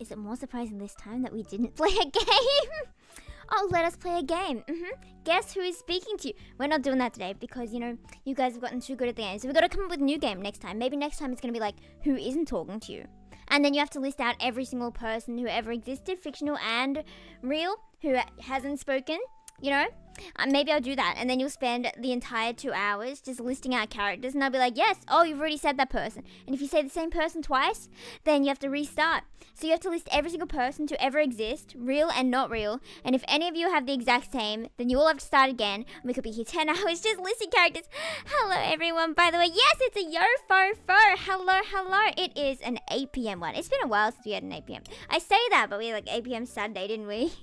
Is it more surprising this time that we didn't play a game? Oh, let us play a game. Guess who is speaking to you? We're not doing that today because, you know, you guys have gotten too good at the game. So we've got to come up with a new game next time. Maybe next time it's going to be like, who isn't talking to you? And then you have to list out every single person who ever existed, fictional and real, who hasn't spoken, you know? Maybe I'll do that. And then you'll spend the entire 2 hours just listing out characters. And I'll be like, yes, oh, you've already said that person. And if you say the same person twice, then you have to restart. So you have to list every single person to ever exist, real and not real. And if any of you have the exact same, then you all have to start again. And we could be here 10 hours just listing characters. Hello, everyone. By the way, yes, it's a Yo-Fo-Fo. Hello, hello. It is an 8 p.m. one. It's been a while since we had an 8 p.m. I say that, but we had like 8 p.m. Saturday, didn't we?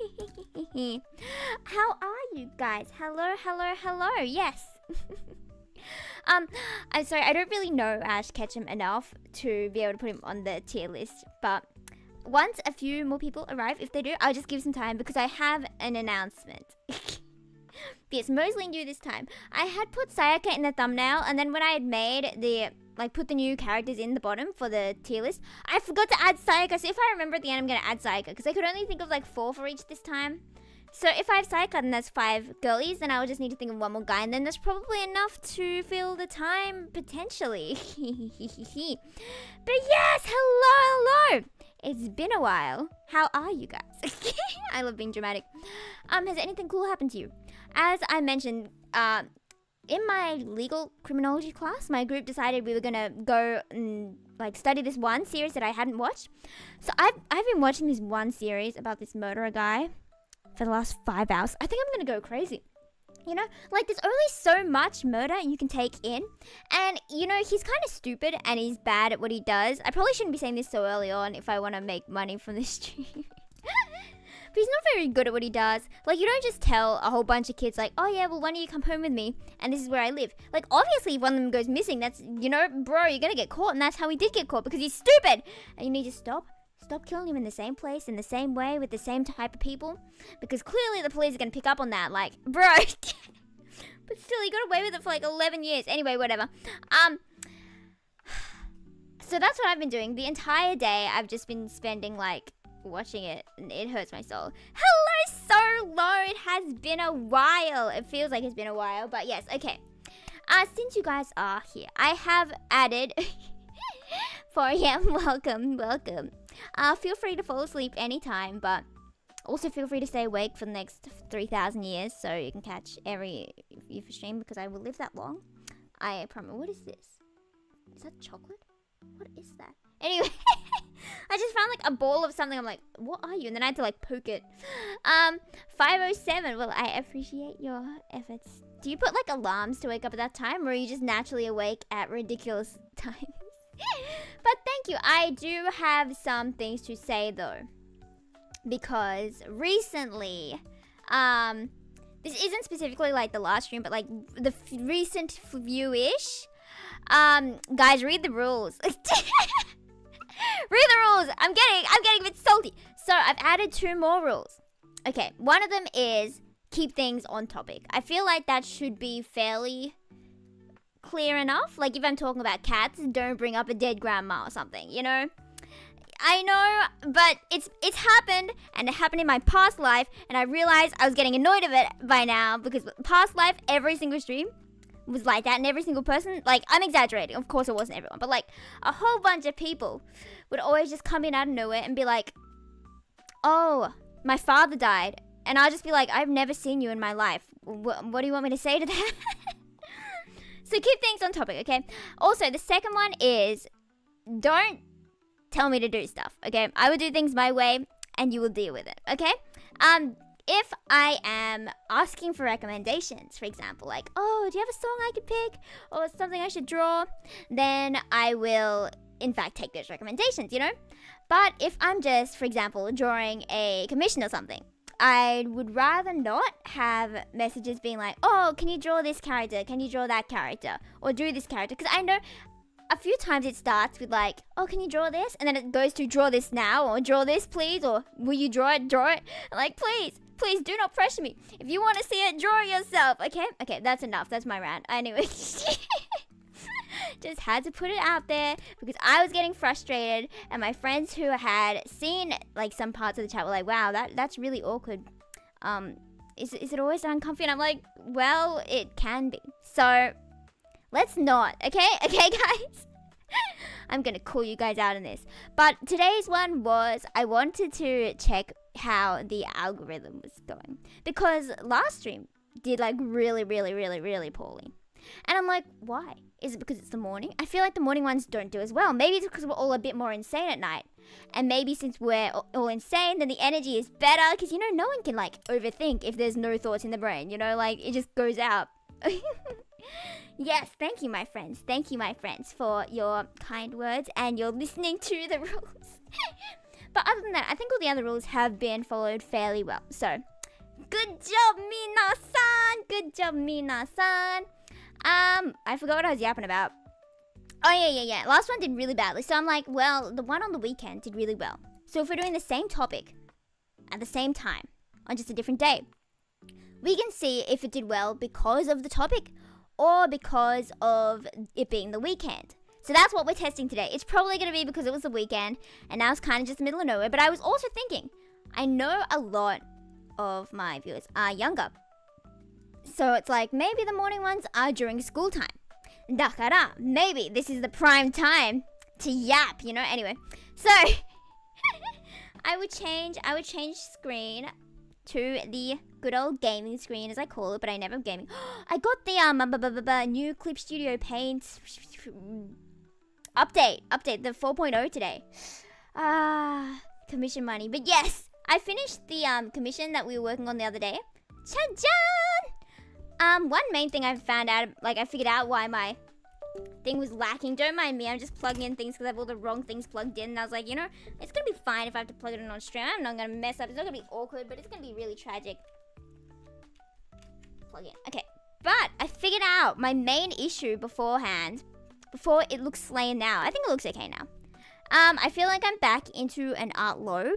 How are you guys? Hello, hello, hello. Yes. I'm sorry, I don't really know Ash Ketchum enough to be able to put him on the tier list, but once a few more people arrive, if they do, I'll just give some time because I have an announcement. Yes, mostly new this time. I had put Sayaka in the thumbnail, and then when I had made the, like, put the new characters in the bottom for the tier list, I forgot to add Sayaka. So if I remember at the end, I'm going to add Sayaka because I could only think of like 4 for each this time. So if I have Sayaka, then that's 5 girlies, then I'll just need to think of 1 more guy, and then that's probably enough to fill the time, potentially. But yes, hello! It's been a while. How are you guys? I love being dramatic. Has anything cool happened to you? As I mentioned, in my legal criminology class, my group decided we were gonna go and like study this one series that I hadn't watched. So I've been watching this one series about this murderer guy for the last 5 hours. I think I'm gonna go crazy. You know, like there's only so much murder you can take in. And, you know, he's kind of stupid and he's bad at what he does. I probably shouldn't be saying this so early on if I want to make money from this stream. But he's not very good at what he does. Like, you don't just tell a whole bunch of kids like, oh yeah, well, why don't you come home with me? And this is where I live. Like, obviously, if one of them goes missing, that's, you know, bro, you're gonna get caught. And that's how he did get caught because he's stupid. And you need to stop killing him in the same place, in the same way, with the same type of people. Because clearly the police are going to pick up on that. Like, bro. But still, he got away with it for like 11 years. Anyway, whatever. So that's what I've been doing. The entire day, I've just been spending like watching it. And it hurts my soul. Hello, Solo. It has been a while. It feels like it's been a while. But yes, okay. Since you guys are here, I have added... 4 a.m. Welcome. Feel free to fall asleep anytime, but also feel free to stay awake for the next 3,000 years so you can catch every Yufu stream because I will live that long. I promise. What is this? Is that chocolate? What is that? Anyway, I just found like a ball of something. I'm like, what are you? And then I had to like poke it. 5:07. Well, I appreciate your efforts. Do you put like alarms to wake up at that time, or are you just naturally awake at ridiculous times? But thank you. I do have some things to say though, because recently, this isn't specifically like the last stream, but like the recent few-ish. Guys, read the rules. Read the rules. I'm getting a bit salty. So I've added 2 more rules. Okay, one of them is keep things on topic. I feel like that should be fairly clear enough. Like if I'm talking about cats, don't bring up a dead grandma or something, you know? I know, but it's happened, and it happened in my past life, and I realized I was getting annoyed of it by now, because past life, every single stream was like that, and every single person, like, I'm exaggerating, of course it wasn't everyone, but like, a whole bunch of people would always just come in out of nowhere and be like, oh, my father died, and I'll just be like, I've never seen you in my life. What do you want me to say to that? So keep things on topic, okay? Also, the second one is, don't tell me to do stuff, okay? I will do things my way, and you will deal with it, okay? If I am asking for recommendations, for example, like, oh, do you have a song I could pick? Or something I should draw? Then I will, in fact, take those recommendations, you know? But if I'm just, for example, drawing a commission or something, I would rather not have messages being like, oh, can you draw this character? Can you draw that character? Or do this character? Because I know a few times it starts with like, oh, can you draw this? And then it goes to draw this now, or draw this, please, or will you draw it? Like, please, do not pressure me. If you want to see it, draw it yourself, okay? Okay, that's enough. That's my rant. Anyway. Just had to put it out there because I was getting frustrated, and my friends who had seen like some parts of the chat were like, wow, that's really awkward. Is it always uncomfy? And I'm like, well, it can be. So let's not, okay? Okay, guys? I'm gonna call you guys out on this. But today's one was, I wanted to check how the algorithm was going. Because last stream did like really, really, really, really poorly. And I'm like, why? Is it because it's the morning? I feel like the morning ones don't do as well. Maybe it's because we're all a bit more insane at night. And maybe since we're all insane, then the energy is better. Because, you know, no one can like overthink if there's no thoughts in the brain. You know, like it just goes out. Yes, thank you, my friends. Thank you, my friends, for your kind words and your listening to the rules. But other than that, I think all the other rules have been followed fairly well. So, good job, Mina-san! Good job, Mina-san! I forgot what I was yapping about. Oh, yeah. Last one did really badly. So I'm like, well, the one on the weekend did really well. So if we're doing the same topic at the same time on just a different day, we can see if it did well because of the topic or because of it being the weekend. So that's what we're testing today. It's probably going to be because it was the weekend and now it's kind of just the middle of nowhere. But I was also thinking, I know a lot of my viewers are younger. So it's like maybe the morning ones are during school time. Dakara, maybe this is the prime time to yap, you know? Anyway, so I would change screen to the good old gaming screen, as I call it, but I never have gaming. I got the new Clip Studio Paint update, the 4.0 today. Commission money. But yes, I finished the commission that we were working on the other day. Cha-chan! One main thing I found out, like I figured out why my thing was lacking. Don't mind me, I'm just plugging in things because I have all the wrong things plugged in. And I was like, you know, it's gonna be fine if I have to plug it in on stream. I'm not gonna mess up. It's not gonna be awkward, but it's gonna be really tragic. Plug in. Okay, but I figured out my main issue beforehand, before it looks slain now. I think it looks okay now. I feel like I'm back into an art low.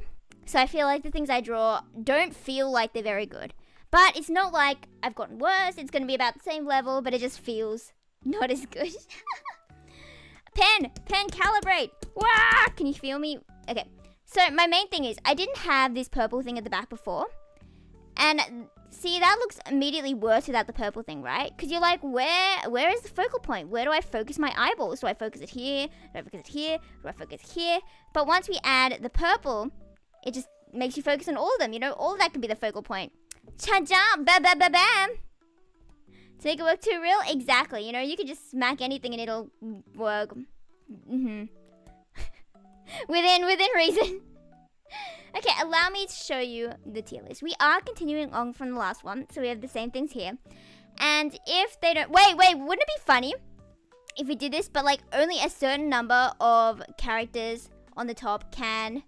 So I feel like the things I draw don't feel like they're very good. But it's not like I've gotten worse. It's going to be about the same level, but it just feels not as good. Pen, calibrate. Wah! Can you feel me? Okay. So my main thing is I didn't have this purple thing at the back before. And see, that looks immediately worse without the purple thing, right? Because you're like, where is the focal point? Where do I focus my eyeballs? Do I focus it here? Do I focus it here? Do I focus here? But once we add the purple, it just makes you focus on all of them. You know, all of that can be the focal point. Cha-jam, bam. To make it work too real? Exactly. You know, you can just smack anything and it'll work. within reason. Okay, allow me to show you the tier list. We are continuing on from the last one, so we have the same things here. And if they don't... Wait, wouldn't it be funny if we did this, but like only a certain number of characters on the top can...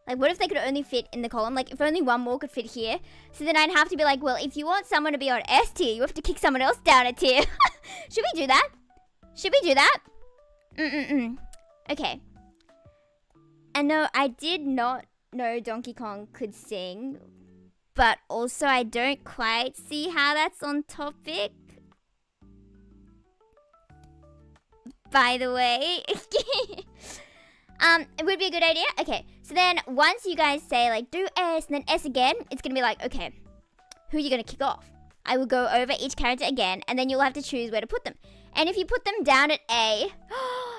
Like, what if they could only fit in the column? Like, if only one more could fit here. So then I'd have to be like, well, if you want someone to be on S tier, you have to kick someone else down a tier. Should we do that? Okay. And no, I did not know Donkey Kong could sing. But also, I don't quite see how that's on topic. By the way. It would be a good idea. Okay, so then once you guys say like do S and then S again, it's gonna be like, okay, who are you gonna kick off? I will go over each character again, and then you'll have to choose where to put them. And if you put them down at A,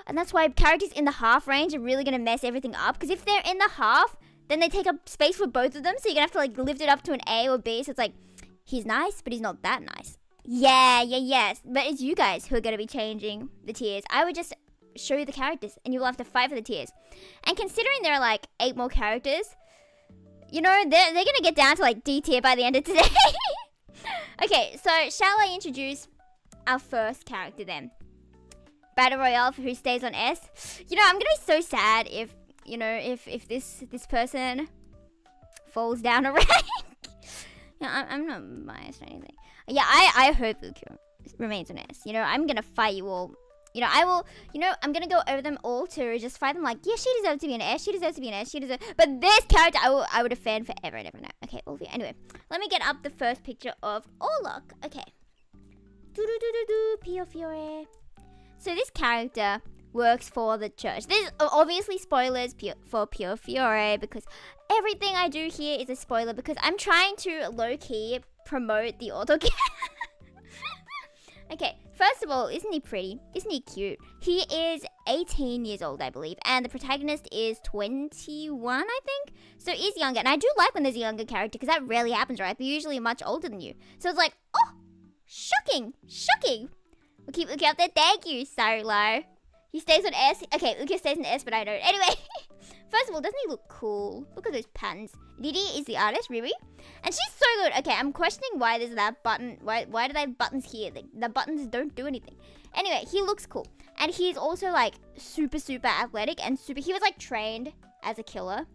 and that's why characters in the half range are really gonna mess everything up, because if they're in the half, then they take up space for both of them, so you're gonna have to like lift it up to an A or B. So it's like, he's nice, but he's not that nice. Yes. But it's you guys who are gonna be changing the tiers. I would just show you the characters and you will have to fight for the tiers. And considering there are like 8 more characters, you know, they're gonna get down to like D tier by the end of today. Okay, so shall I introduce our first character then? Battle Royale for who stays on S. You know, I'm gonna be so sad if, you know, if this person falls down a rank. Yeah, I'm not biased or anything. Yeah, I hope Lucio remains on S. You know, I'm gonna fight you all. You know, I will, you know, I'm gonna go over them all to just fight them like, yeah, she deserves to be an S, she deserves to be an S, she deserves, but this character I would defend forever and ever now. Okay, Olivia. Anyway, let me get up the first picture of Orlok. Okay. Pio Fiore. So this character works for the church. There's obviously spoilers for Pure Fiore because everything I do here is a spoiler because I'm trying to low-key promote the auto. Okay, first of all, isn't he pretty? Isn't he cute? He is 18 years old, I believe, and the protagonist is 21, I think? So he's younger, and I do like when there's a younger character, because that rarely happens, right? They're usually much older than you. So it's like, oh, shocking, shocking. We'll keep looking up there. Thank you, Sarilo. He stays on S. Okay, Lucas stays on S, but I don't. Anyway, first of all, doesn't he look cool? Look at those patterns. Didi is the artist, Riri. And she's so good. Okay, I'm questioning why there's that button. Why do they have buttons here? The buttons don't do anything. Anyway, he looks cool. And he's also like super, super athletic and super... He was like trained as a killer.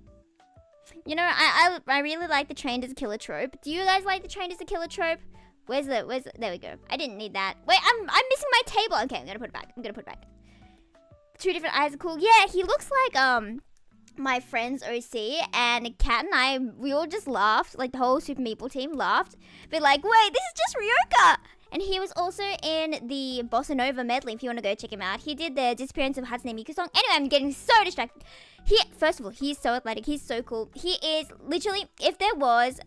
You know, I really like the trained as a killer trope. Do you guys like the trained as a killer trope? Where's there we go. I didn't need that. Wait, I'm missing my table. Okay, I'm gonna put it back. Two different eyes are cool. Yeah, he looks like my friends OC and Kat and I, we all just laughed. Like the whole Super Meeple team laughed. But like, wait, this is just Ryoka. And he was also in the Bossa Nova medley, if you want to go check him out. He did the Disappearance of Hatsune Miku song. Anyway, I'm getting so distracted. First of all, he's so athletic. He's so cool. He is literally, if there was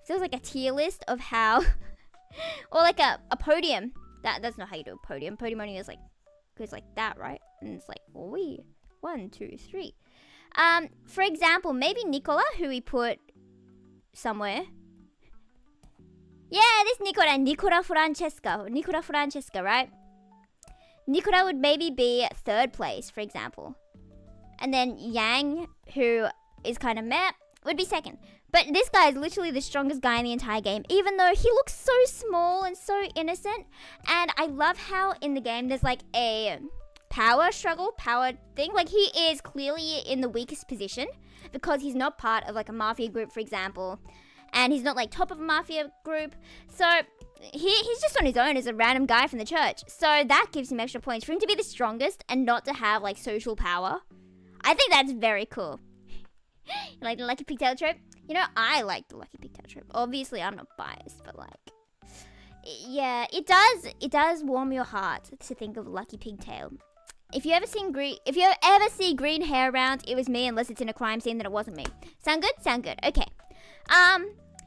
like a tier list of how, or like a podium. That's not how you do a podium. Podium only is like, goes like that, right? And it's like, wee. 1, 2, 3. For example, maybe Nicola, who we put somewhere. Yeah, this Nicola Francesca, right? Nicola would maybe be 3rd place, for example. And then Yang, who is kind of meh, would be 2nd. But this guy is literally the strongest guy in the entire game, even though he looks so small and so innocent. And I love how in the game there's like a power thing. Like he is clearly in the weakest position because he's not part of like a mafia group, for example. And he's not like top of a mafia group. So he's just on his own as a random guy from the church. So that gives him extra points for him to be the strongest and not to have like social power. I think that's very cool. Like the Lucky Pigtail trope? You know, I like the Lucky Pigtail trope. Obviously, I'm not biased, but like, yeah, it does warm your heart to think of Lucky Pigtail. If you ever see green hair around, it was me, unless it's in a crime scene, then it wasn't me. Sound good? Sound good. Okay.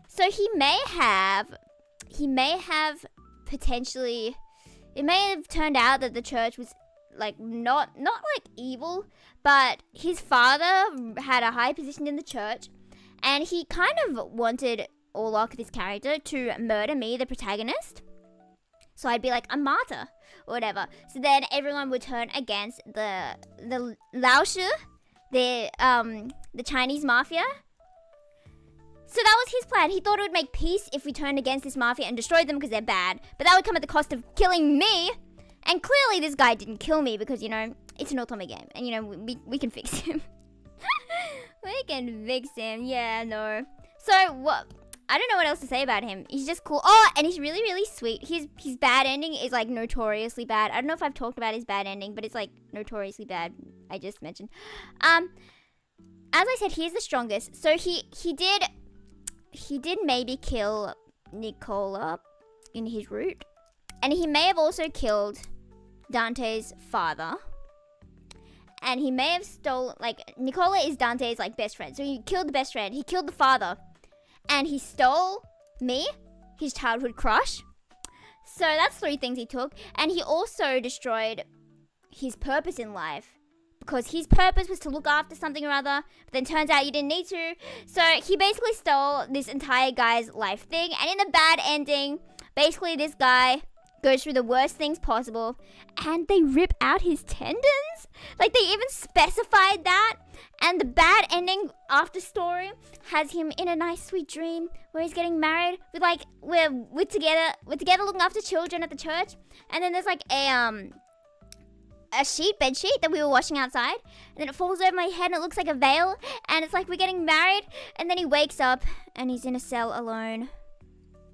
So he may have potentially, it may have turned out that the church was like not like evil, but his father had a high position in the church, and he kind of wanted Orlok, this character, to murder me, the protagonist. So I'd be like a martyr or whatever. So then everyone would turn against the Laoshu, the Chinese mafia. So that was his plan. He thought it would make peace if we turned against this mafia and destroyed them because they're bad. But that would come at the cost of killing me. And clearly this guy didn't kill me because, you know, it's an Otome game. And, you know, we can fix him. We can fix him. Yeah, no. So, what? I don't know what else to say about him. He's just cool. Oh, and he's really, really sweet. His bad ending is, like, notoriously bad. I don't know if I've talked about his bad ending, but it's, like, notoriously bad. I just mentioned. As I said, he is the strongest. So, he did maybe kill Nicola in his route. And he may have also killed Dante's father. And he may have stolen, like, Nicola is Dante's, like, best friend. So he killed the best friend. He killed the father. And he stole me, his childhood crush. So that's 3 things he took. And he also destroyed his purpose in life. Because his purpose was to look after something or other. But then turns out you didn't need to. So he basically stole this entire guy's life thing. And in the bad ending, basically this guy goes through the worst things possible, and they rip out his tendons. Like, they even specified that. And the bad ending after story has him in a nice sweet dream where he's getting married with, like, we're together looking after children at the church. And then there's like a bed sheet that we were washing outside, and then it falls over my head and it looks like a veil, and it's like we're getting married. And then he wakes up and he's in a cell alone,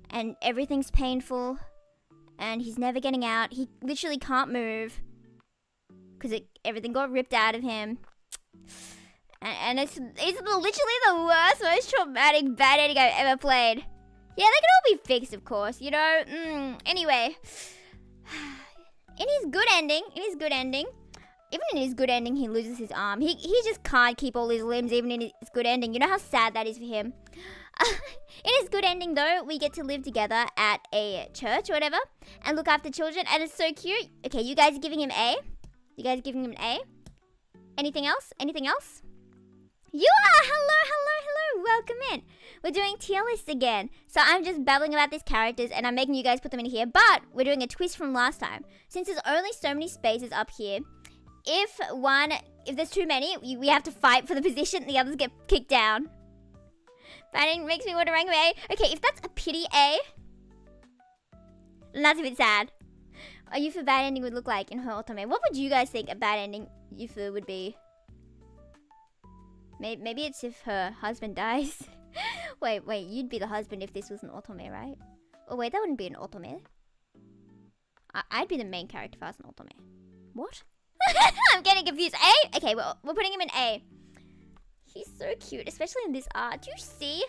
and everything's painful. And he's never getting out. He literally can't move because everything got ripped out of him. And it's literally the worst, most traumatic bad ending I've ever played. Yeah, they can all be fixed, of course, you know. Anyway, In his good ending, even in his good ending, he loses his arm. He just can't keep all his limbs, even in his good ending. You know how sad that is for him? In his good ending, though, we get to live together at a church or whatever and look after children, and it's so cute. Okay, you guys are giving him A? You guys are giving him an A? Anything else? Anything else? You are! Hello! Welcome in. We're doing tier list again. So I'm just babbling about these characters and I'm making you guys put them in here, but we're doing a twist from last time. Since there's only so many spaces up here, if there's too many, we have to fight for the position, the others get kicked down. That makes me want to rank him A. Okay, if that's a pity A, that's a bit sad. A Yufu bad ending would look like in her otome. What would you guys think a bad ending Yufu would be? Maybe it's if her husband dies. wait, you'd be the husband if this was an otome, right? Oh wait, that wouldn't be an otome. I'd be the main character if I was an otome. What? I'm getting confused. A? Okay, well, we're putting him in A. He's so cute, especially in this art. Do you see?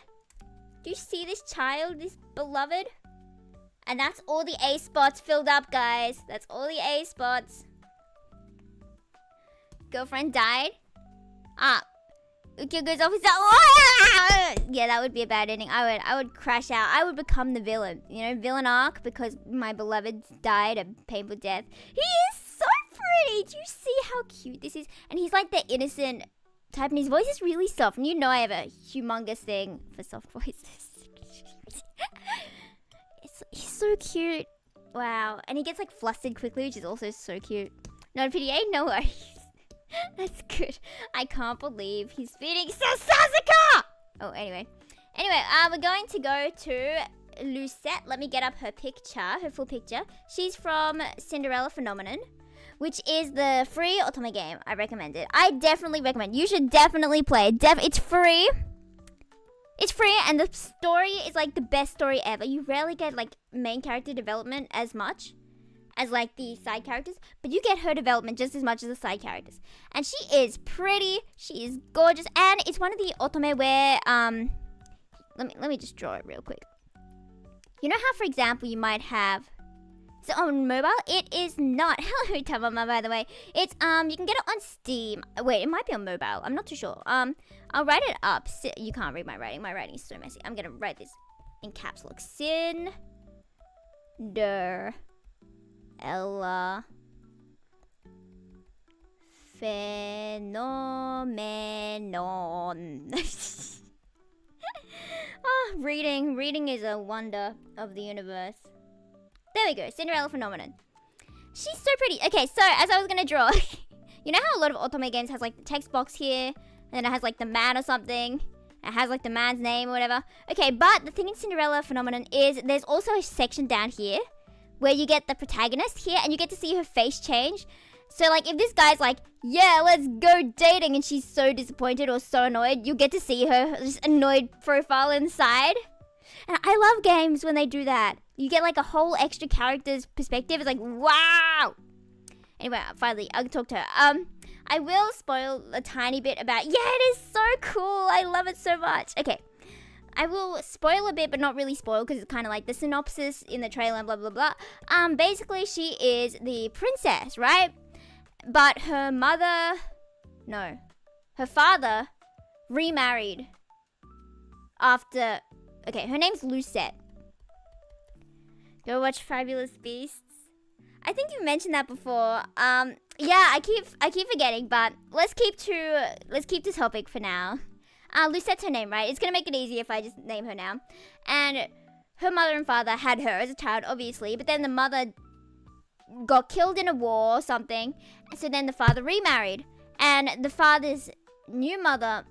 Do you see this child, this beloved? And that's all the A spots filled up, guys. That's all the A spots. Girlfriend died. Ukyo goes off his... Yeah, that would be a bad ending. I would crash out. I would become the villain. You know, villain arc because my beloved died a painful death. He is so pretty. Do you see how cute this is? And he's like the innocent type, and his voice is really soft. And you know I have a humongous thing for soft voices. He's so cute. Wow. And he gets like flustered quickly, which is also so cute. Not a pity, eh? No worries. That's good. I can't believe he's feeding Sasuke! Oh, anyway. We're going to go to Lucette. Let me get up her picture, her full picture. She's from Cinderella Phenomenon, which is the free otome game. I recommend it. I definitely recommend. You should definitely play. It's free. It's free, and the story is like the best story ever. You rarely get like main character development as much as like the side characters, but you get her development just as much as the side characters. And she is pretty, she is gorgeous, and it's one of the otome where let me just draw it real quick. You know how, for example, you might have... So on mobile, it is not. Hello, Tamama, by the way. It's you can get it on Steam. Wait, it might be on mobile. I'm not too sure. I'll write it up. You can't read my writing. My writing is so messy. I'm gonna write this in caps lock. Cinderella Phenomenon. Reading is a wonder of the universe. There we go, Cinderella Phenomenon. She's so pretty. Okay, so as I was gonna draw, you know how a lot of otome games has like the text box here, and then it has like the man or something. It has like the man's name or whatever. Okay, but the thing in Cinderella Phenomenon is there's also a section down here where you get the protagonist here, and you get to see her face change. So like if this guy's like, yeah, let's go dating, and she's so disappointed or so annoyed, you get to see her just annoyed profile inside. And I love games when they do that. You get like a whole extra character's perspective. It's like, wow. Anyway, finally, I'll talk to her. I will spoil a tiny bit about... Yeah, it is so cool. I love it so much. Okay. I will spoil a bit, but not really spoil, because it's kind of like the synopsis in the trailer and blah, blah, blah. Basically, she is the princess, right? But her mother... No. Her father remarried after... Okay, her name's Lucette. Go watch Fabulous Beasts. I think you mentioned that before. Yeah, I keep forgetting, but let's keep to topic for now. Lucette's her name, right? It's gonna make it easier if I just name her now. And her mother and father had her as a child, obviously, but then the mother got killed in a war or something, and so then the father remarried, and the father's new mother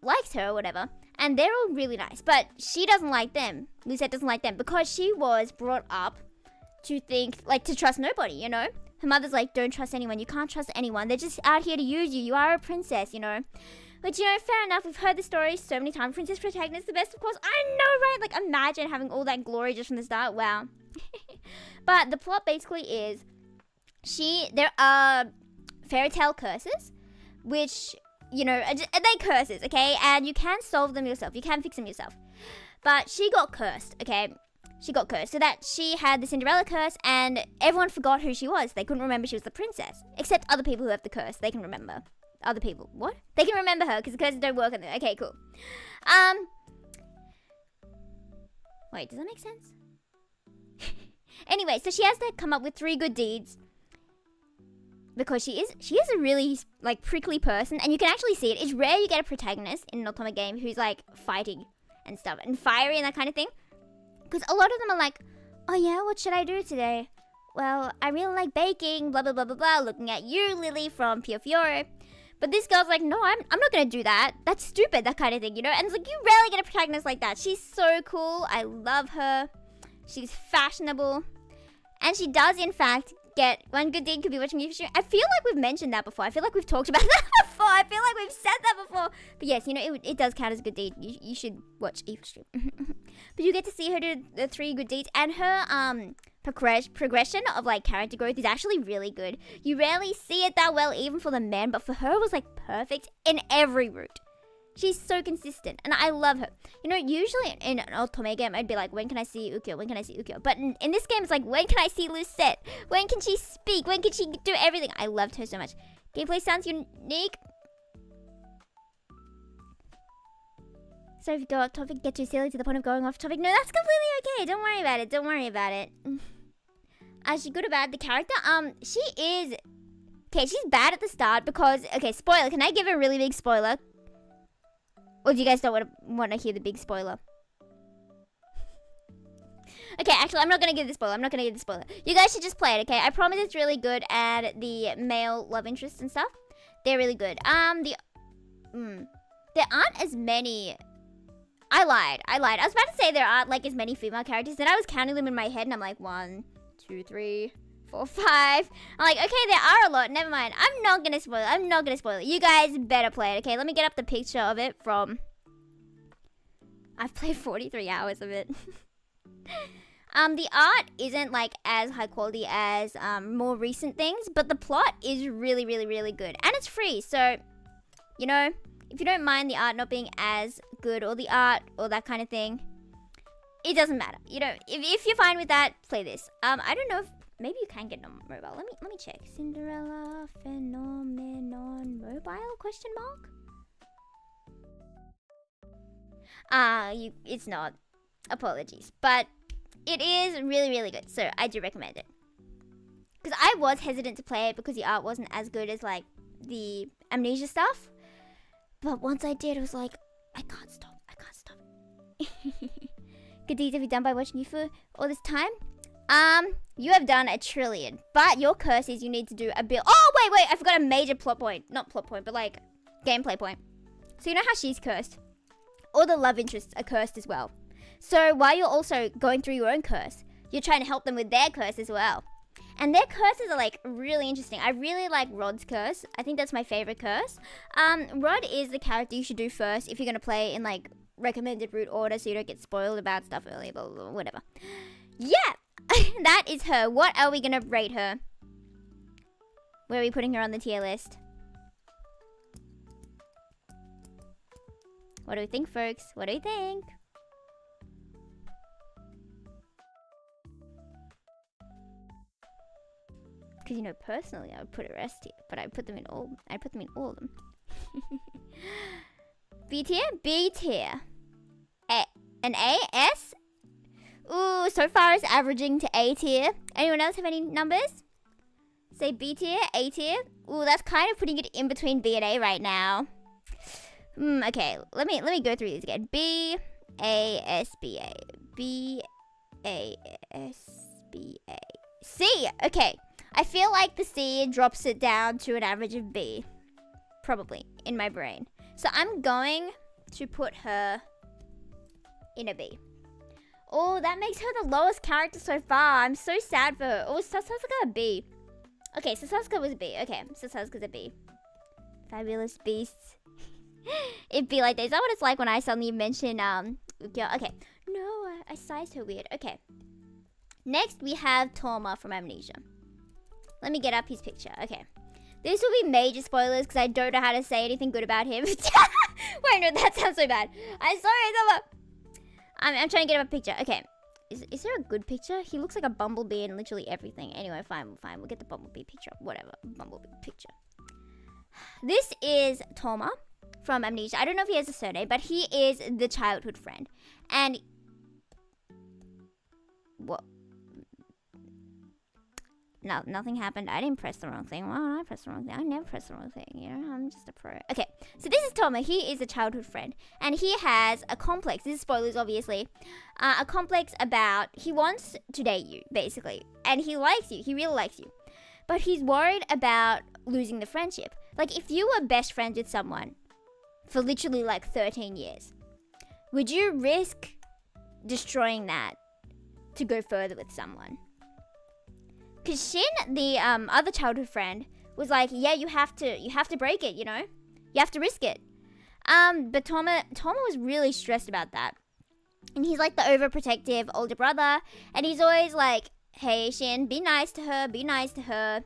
likes her or whatever. And they're all really nice, but she doesn't like them. Lucette doesn't like them because she was brought up to think, like, to trust nobody, you know? Her mother's like, don't trust anyone. You can't trust anyone. They're just out here to use you. You are a princess, you know? Which, you know, fair enough. We've heard the story so many times. Princess protagonist, the best, of course. I know, right? Like, imagine having all that glory just from the start. Wow. But the plot basically is there are fairy tale curses, which... You know, they curses, okay? And you can solve them yourself. You can fix them yourself. But she got cursed, okay? she got cursed. So that she had the Cinderella curse and everyone forgot who she was. They couldn't remember she was the princess. Except other people who have the curse. They can remember. Other people. What? They can remember her because the curses don't work on them. Okay, cool. Wait, does that make sense? Anyway, so she has to come up with 3 good deeds. Because she is a really, like, prickly person. And you can actually see it. It's rare you get a protagonist in an Otome game who's, like, fighting and stuff. And fiery and that kind of thing. Because a lot of them are like, oh yeah, what should I do today? Well, I really like baking, blah, blah, blah, blah, blah. Looking at you, Lily, from Pure Fiore. But this girl's like, no, I'm not going to do that. That's stupid, that kind of thing, you know? And it's like, you rarely get a protagonist like that. She's so cool. I love her. She's fashionable. And she does, in fact, get one good deed could be watching Yufu. I feel like we've mentioned that before. I feel like we've talked about that before. I feel like we've said that before. But yes, you know, it does count as a good deed. You should watch Yufu stream. But you get to see her do the 3 good deeds. And her progression of, like, character growth is actually really good. You rarely see it that well, even for the men. But for her, it was, like, perfect in every route. She's so consistent, and I love her. You know, usually in an Otome game, I'd be like, when can I see Ukyo? When can I see Ukyo? But in this game, it's like, when can I see Lucette? When can she speak? When can she do everything? I loved her so much. Gameplay sounds unique. So if you go off topic, get too silly to the point of going off topic. No, that's completely okay. Don't worry about it. Don't worry about it. Is she good or bad? The character? She is... Okay, she's bad at the start because... Okay, spoiler. Can I give a really big spoiler? Or do you guys don't want to hear the big spoiler? Okay, actually, I'm not going to give the spoiler. I'm not going to give the spoiler. You guys should just play it, okay? I promise it's really good. And the male love interests and stuff, they're really good. There aren't as many... I lied. I was about to say there aren't, like, as many female characters. Then I was counting them in my head, and I'm like, 1, 2, 3... 4, 5. I'm like, okay, there are a lot. Never mind. I'm not gonna spoil it. You guys better play it, okay? Let me get up the picture of it from... I've played 43 hours of it. The art isn't, like, as high quality as more recent things, but the plot is really, really, really good. And it's free, so, you know, if you don't mind the art not being as good, or the art, or that kind of thing, it doesn't matter. You know, if you're fine with that, play this. I don't know if... Maybe you can get it on mobile. Let me check. Cinderella Phenomenon Mobile? Question mark? It's not. Apologies. But it is really, really good. So I do recommend it. Because I was hesitant to play it because the art wasn't as good as, like, the Amnesia stuff. But once I did, it was like, I can't stop. Good deeds have you done by watching Yufu all this time? You have done 1 trillion, but your curse is you need to do a bit. Oh, wait, I forgot a major plot point. Not plot point, but, like, gameplay point. So you know how she's cursed? All the love interests are cursed as well. So while you're also going through your own curse, you're trying to help them with their curse as well. And their curses are, like, really interesting. I really like Rod's curse. I think that's my favorite curse. Rod is the character you should do first if you're going to play in, like, recommended route order so you don't get spoiled about stuff earlier, blah, blah, blah, whatever. Yeah! That is her. What are we gonna rate her? Where are we putting her on the tier list? What do we think, folks? What do you think? Because, you know, personally, I would put her S tier, but I put them in all of them. B tier? B tier. An A? S? Ooh, so far it's averaging to A tier. Anyone else have any numbers? Say B tier, A tier. Ooh, that's kind of putting it in between B and A right now. Okay, let me go through these again. B, A, S, B, A. B, A, S, B, A. C, okay. I feel like the C drops it down to an average of B. Probably, in my brain. So I'm going to put her in a B. Oh, that makes her the lowest character so far. I'm so sad for her. Oh, Sasuke a B. Okay, so Sasuke was a B. Okay, so Sasuke's a B. Fabulous beasts. It'd be like that. Is that what it's like when I suddenly mention Ukyo? Okay. No, I sized her weird. Okay. Next, we have Toma from Amnesia. Let me get up his picture. Okay. This will be major spoilers because I don't know how to say anything good about him. Wait, no, that sounds so bad. I'm sorry, Toma. I'm trying to get up a picture. Okay. Is there a good picture? He looks like a bumblebee in literally everything. Anyway, fine. We'll get the bumblebee picture. Whatever, bumblebee picture. This is Toma from Amnesia. I don't know if he has a surname, but he is the childhood friend. And what? No, nothing happened. I didn't press the wrong thing. Why did I press the wrong thing? I never press the wrong thing. You know, I'm just a pro. Okay, so this is Toma. He is a childhood friend, and he has a complex. This is spoilers, obviously. A complex about he wants to date you, basically, and he likes you. He really likes you, but he's worried about losing the friendship. Like, if you were best friends with someone for literally like 13 years, would you risk destroying that to go further with someone? Because Shin, the other childhood friend, was like, yeah, you have to break it, you know? You have to risk it. But Toma was really stressed about that. And he's like the overprotective older brother. And he's always like, hey, Shin, be nice to her, be nice to her.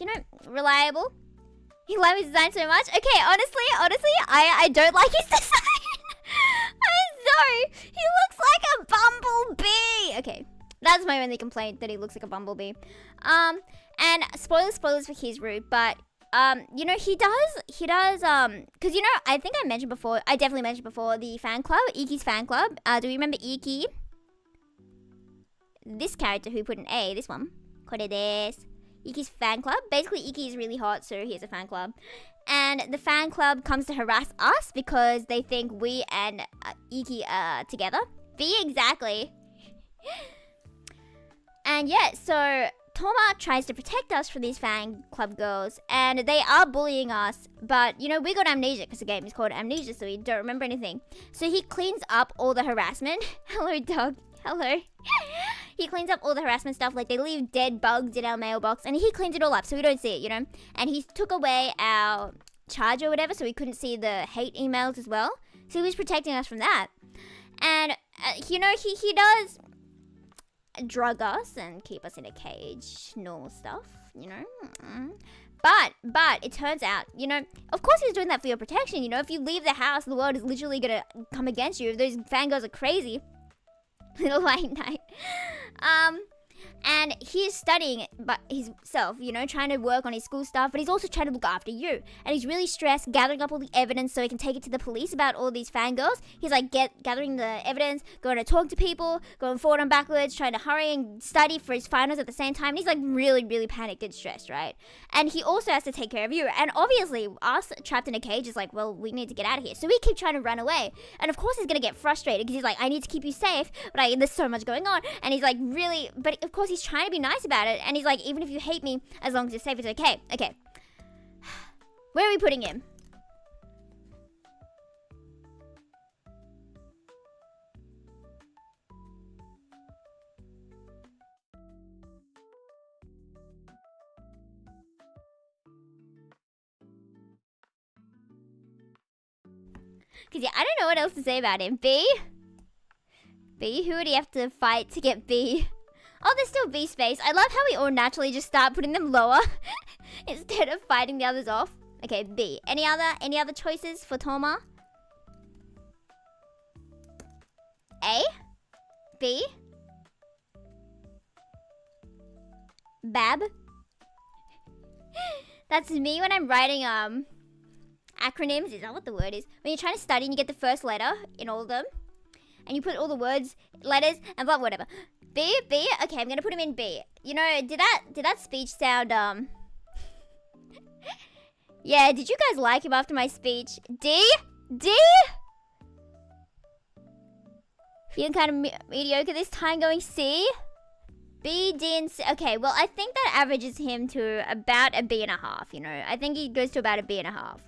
You know, reliable. He loves his design so much. Okay, honestly, I don't like his design. I'm sorry. He looks like a bumblebee. Okay. That's my only complaint, that he looks like a bumblebee. And spoilers for his route, but you know, he does, because, you know, I think I definitely mentioned before, the fan club, Iki's fan club. Do you remember Iki? This character who put an A, this one. Kore desu. Iki's fan club. Basically, Iki is really hot, so he has a fan club. And the fan club comes to harass us because they think we and Iki are together. Be exactly. And yeah, so Toma tries to protect us from these fan club girls, and they are bullying us, but, you know, we got amnesia because the game is called Amnesia, so we don't remember anything. So he cleans up all the harassment. Hello, dog. Hello. He cleans up all the harassment stuff, like they leave dead bugs in our mailbox, and he cleans it all up so we don't see it, you know? And he took away our charge or whatever, so we couldn't see the hate emails as well. So he was protecting us from that. And, you know, he does drug us and keep us in a cage, normal stuff, you know. But it turns out, you know, of course he's doing that for your protection. You know, if you leave the house, the world is literally gonna come against you. If those fangirls are crazy. Little white knight. And he's studying but himself, you know, trying to work on his school stuff, but he's also trying to look after you. And he's really stressed, gathering up all the evidence so he can take it to the police about all these fangirls. He's like gathering the evidence, going to talk to people, going forward and backwards, trying to hurry and study for his finals at the same time. And he's like really, really panicked and stressed, right? And he also has to take care of you. And obviously, us trapped in a cage is like, well, we need to get out of here. So we keep trying to run away. And of course he's going to get frustrated because he's like, I need to keep you safe, but there's so much going on. And he's like, really, but of course he's trying to be nice about it, and he's like, even if you hate me, as long as you're safe, it's okay. Okay, where are we putting him? Because yeah, I don't know what else to say about him. B, who would he have to fight to get B? Oh, there's still B space. I love how we all naturally just start putting them lower instead of fighting the others off. Okay, B. Any other choices for Toma? A? B? Bab? That's me when I'm writing acronyms. Is that what the word is? When you're trying to study and you get the first letter in all of them, and you put all the words, letters, and blah, whatever. B? Okay, I'm gonna put him in B. You know, did that speech sound, yeah, did you guys like him after my speech? D? Feeling kind of mediocre this time, going C? B, D, and C. Okay, well, I think that averages him to about a B.5, you know. I think he goes to about a B.5.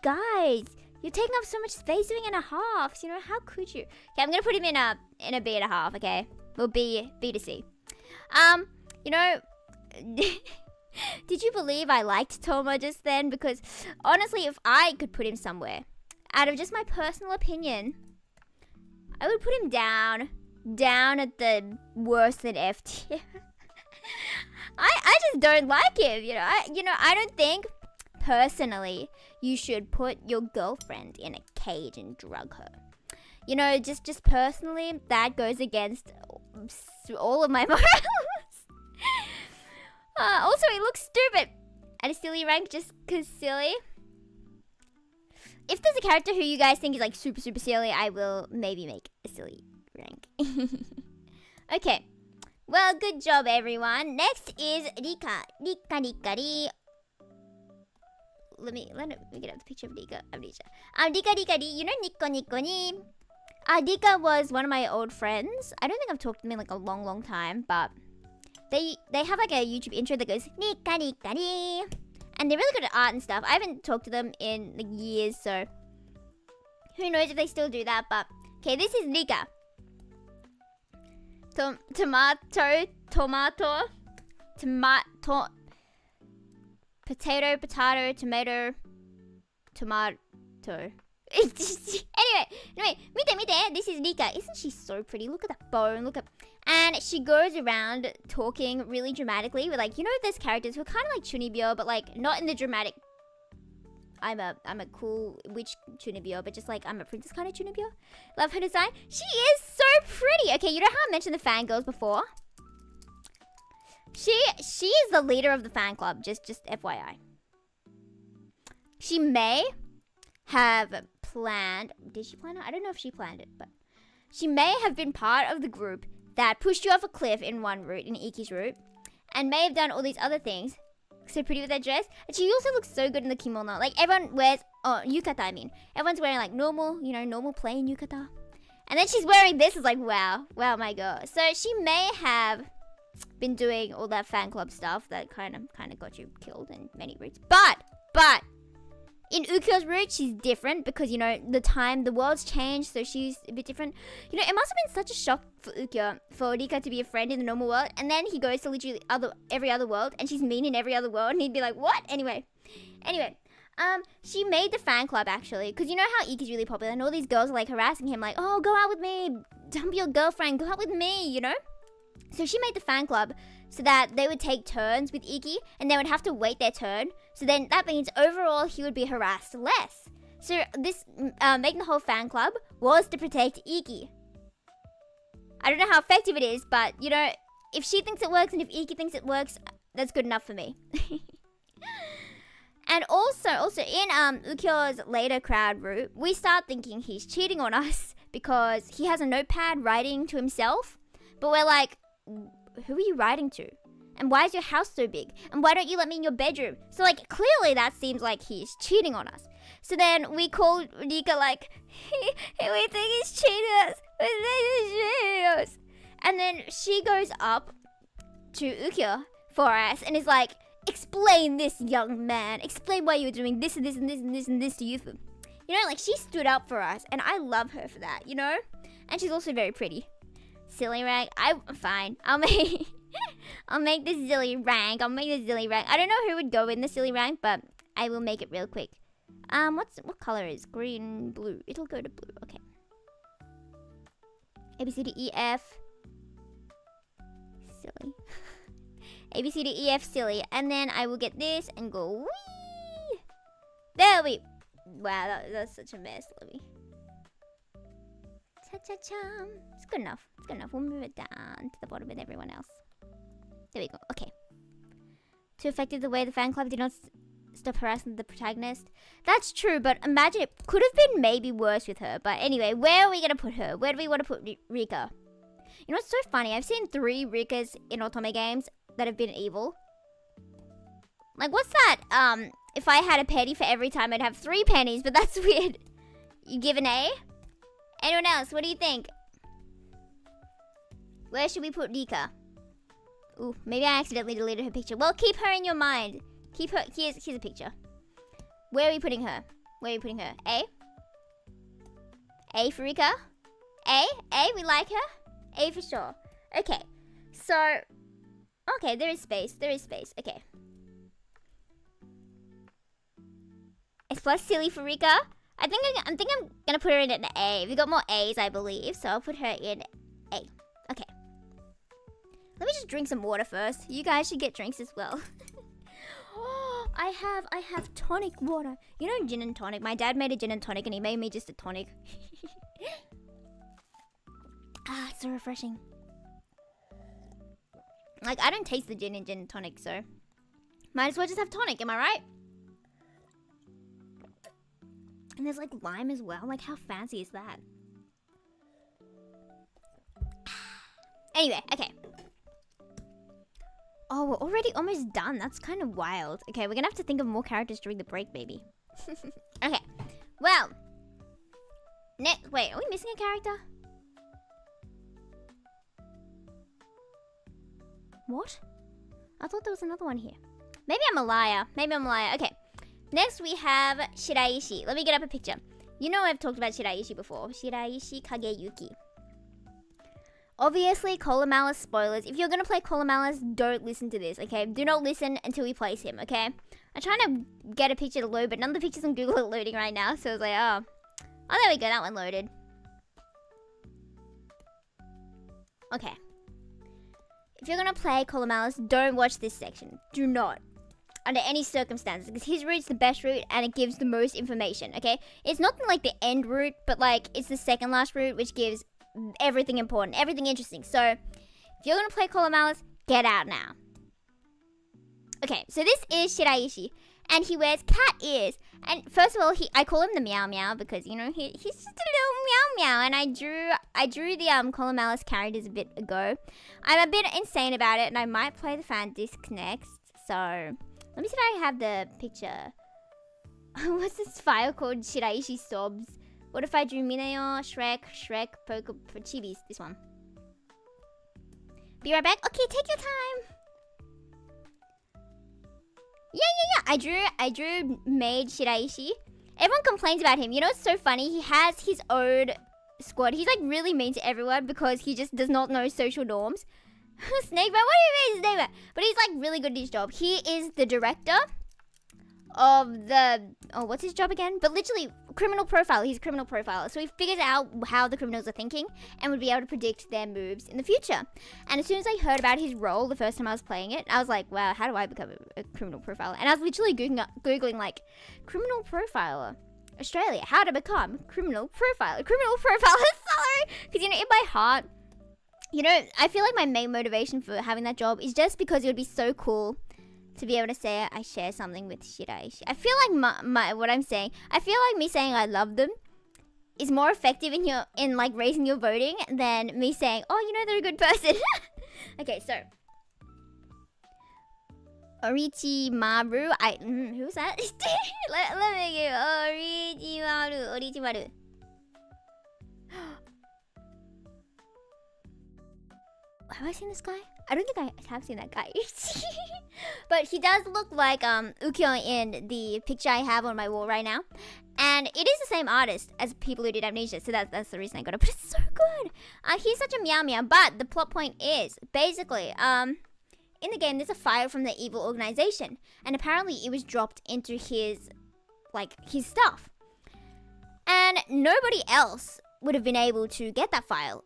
Guys, you're taking up so much space doing .5s, you know, how could you? Okay, I'm gonna put him in a B.5, okay? Well, B to C. You know, did you believe I liked Toma just then? Because honestly, if I could put him somewhere, out of just my personal opinion, I would put him down at the worse than F tier. I just don't like him, you know. I don't think personally you should put your girlfriend in a cage and drug her. you know, just personally, that goes against all of my morals. Also, he looks stupid at a silly rank just because silly. If there's a character who you guys think is like super silly, I will maybe make a silly rank. Okay. Well, good job, everyone. Next is Rika. Rika. Let me get up the picture of Rika. Rika. You know Nico ni. Rika was one of my old friends. I don't think I've talked to them in like a long time, but they have like a YouTube intro that goes Rika ni. And they're really good at art and stuff. I haven't talked to them in like years, so who knows if they still do that, but okay, this is Rika. Tomato, potato, tomato. Anyway, mite, this is Rika. Isn't she so pretty? Look at that bone, and she goes around talking really dramatically with, like, you know, there's characters who are kind of like Chunibyo, but like not in the dramatic I'm a cool witch Chunibyo, but just like I'm a princess kind of Chunibyo. Love her design. She is so pretty. Okay, you know how I mentioned the fangirls before? She is the leader of the fan club, just FYI. She may have planned, did she plan it? I don't know if she planned it, but she may have been part of the group that pushed you off a cliff in one route, in Iki's route, and may have done all these other things. So pretty with that dress. And she also looks so good in the kimono. Like, everyone wears, yukata, I mean. Everyone's wearing like normal, you know, normal plain yukata. And then she's wearing this. It's like, wow, my god. So she may have been doing all that fan club stuff that kind of got you killed in many routes. But in Ukyo's route, she's different because, you know, the world's changed, so she's a bit different. You know, it must have been such a shock for Ukyo, for Rika to be a friend in the normal world, and then he goes to literally every other world, and she's mean in every other world, and he'd be like, what? Anyway, she made the fan club, actually, because you know how Iki's really popular, and all these girls are, like, harassing him, like, oh, go out with me, don't be your girlfriend, go out with me, you know? So she made the fan club so that they would take turns with Iki, and they would have to wait their turn. So then that means overall he would be harassed less. So this making the whole fan club was to protect Iki. I don't know how effective it is, but you know, if she thinks it works and if Iki thinks it works, that's good enough for me. And also in Ukyo's later crowd route, we start thinking he's cheating on us because he has a notepad writing to himself, but we're like, who are you writing to? And why is your house so big? And why don't you let me in your bedroom? So, like, clearly that seems like he's cheating on us. So then we call Rika, like, we think he's cheating us. And then she goes up to Ukyo for us and is like, explain this, young man. Explain why you're doing this and this and this and this and this to Yufu. You know, like, she stood up for us, and I love her for that, you know? And she's also very pretty. Silly rank. I'm fine. I'll make this silly rank. I don't know who would go in the silly rank, but I will make it real quick. What color is green, blue? It'll go to blue. Okay. A B C D E F. Silly. A B C D E F silly, and then I will get this and go wee. There we. Wow, that's such a mess. Let me. Cha-cha-cha. It's good enough. We'll move it down to the bottom with everyone else. There we go. Okay. Too effective the way the fan club did not stop harassing the protagonist. That's true, but imagine it could have been maybe worse with her. But anyway, where are we going to put her? Where do we want to put Rika? You know what's so funny? I've seen 3 Rikas in Otome games that have been evil. Like, what's that? If I had a penny for every time, I'd have 3 pennies, but that's weird. You give an A? Anyone else? What do you think? Where should we put Rika? Ooh, maybe I accidentally deleted her picture. Well, keep her in your mind. Keep her. Here's a picture. Where are we putting her? A? A for Rika? A? We like her? A for sure. Okay. So, okay, there is space. Okay. S plus silly for Rika. I think I'm gonna put her in an A. We got more A's, I believe, so I'll put her in A. Okay. Let me just drink some water first. You guys should get drinks as well. Oh, I have tonic water. You know gin and tonic? My dad made a gin and tonic and he made me just a tonic. Ah, it's so refreshing. Like, I don't taste the gin in gin and tonic, so might as well just have tonic, am I right? And there's like lime as well. Like, how fancy is that? Anyway, okay. Oh, we're already almost done. That's kind of wild. Okay, we're gonna have to think of more characters during the break, baby. Okay, well. Wait, are we missing a character? What? I thought there was another one here. Maybe I'm a liar. Okay. Next we have Shiraishi. Let me get up a picture. You know I've talked about Shiraishi before. Shiraishi Kageyuki. Obviously, Kola Malice spoilers. If you're gonna play Kola Malice, don't listen to this, okay? Do not listen until we place him, okay? I'm trying to get a picture to load, but none of the pictures on Google are loading right now, so I was like, oh. Oh, there we go, that one loaded. Okay. If you're gonna play Kola Malice, don't watch this section. Do not. Under any circumstances, because his route's the best route and it gives the most information, okay? It's not like the end route, but like, it's the second last route, which gives everything important, everything interesting. So, if you're gonna play Kola Malice, get out now. Okay, so this is Shiraishi, and he wears cat ears. And first of all, I call him the Meow Meow because, you know, he's just a little Meow Meow. And I drew the Kola Malice characters a bit ago. I'm a bit insane about it, and I might play the fan disc next. So, let me see if I have the picture. What's this file called? Shiraishi Sobs. What if I drew Mineo, Shrek, Poco, Chibis? This one. Be right back. Okay, take your time. Yeah. I drew Maid Shiraishi. Everyone complains about him. You know, it's so funny. He has his own squad. He's like really mean to everyone because he just does not know social norms. Snake Man? What do you mean Snake Man? But he's like really good at his job. He is the director of the, oh, what's his job again? But literally, criminal profiler. He's a criminal profiler. So he figures out how the criminals are thinking and would be able to predict their moves in the future. And as soon as I heard about his role the first time I was playing it, I was like, wow, how do I become a criminal profiler? And I was literally Googling like, criminal profiler, Australia, how to become criminal profiler. Sorry. Because, you know, in my heart, you know, I feel like my main motivation for having that job is just because it would be so cool to be able to say I share something with Shiraishi. I feel like what I'm saying, I feel like me saying I love them is more effective in like raising your voting than me saying, oh, you know, they're a good person. Okay, so Orichimaru, who's that? let me get Orichimaru. Have I seen this guy? I don't think I have seen that guy. But he does look like Ukyo in the picture I have on my wall right now. And it is the same artist as people who did Amnesia, so that's the reason I got it. But it's so good. He's such a Meow Meow. But the plot point is, basically, in the game, there's a file from the evil organization. And apparently it was dropped into his stuff. And nobody else would have been able to get that file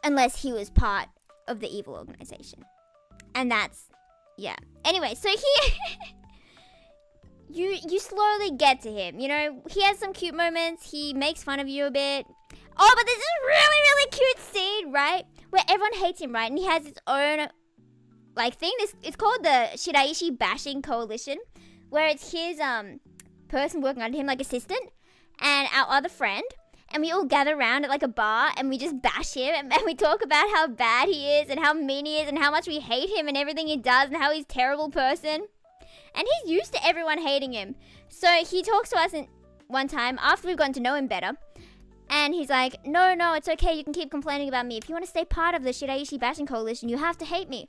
unless he was part of the evil organization. And that's, yeah. Anyway, so you slowly get to him. You know, he has some cute moments. He makes fun of you a bit. Oh, but there's this really, really cute scene, right? Where everyone hates him, right? And he has his own, like, thing. It's called the Shiraishi Bashing Coalition. Where it's his, person working under him, like, assistant. And our other friend. And we all gather around at like a bar and we just bash him and we talk about how bad he is and how mean he is and how much we hate him and everything he does and how he's a terrible person. And he's used to everyone hating him. So he talks to us one time after we've gotten to know him better. And he's like, no, it's okay. You can keep complaining about me. If you want to stay part of the Shiraishi Bashing Coalition, you have to hate me.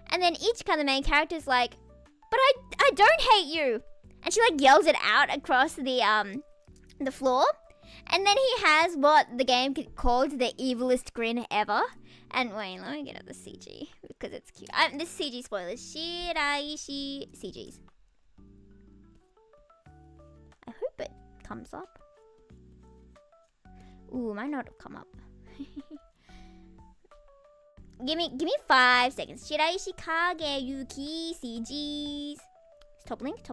And then each kind of main character is like, but I don't hate you. And she like yells it out across the floor. And then he has what the game called the evilest grin ever. And wait, let me get out the CG because it's cute. This CG spoilers. Shiraishi CGs. I hope it comes up. Ooh, might not have come up. Give me 5 seconds. Shiraishi Kageyuki CGs. Top link.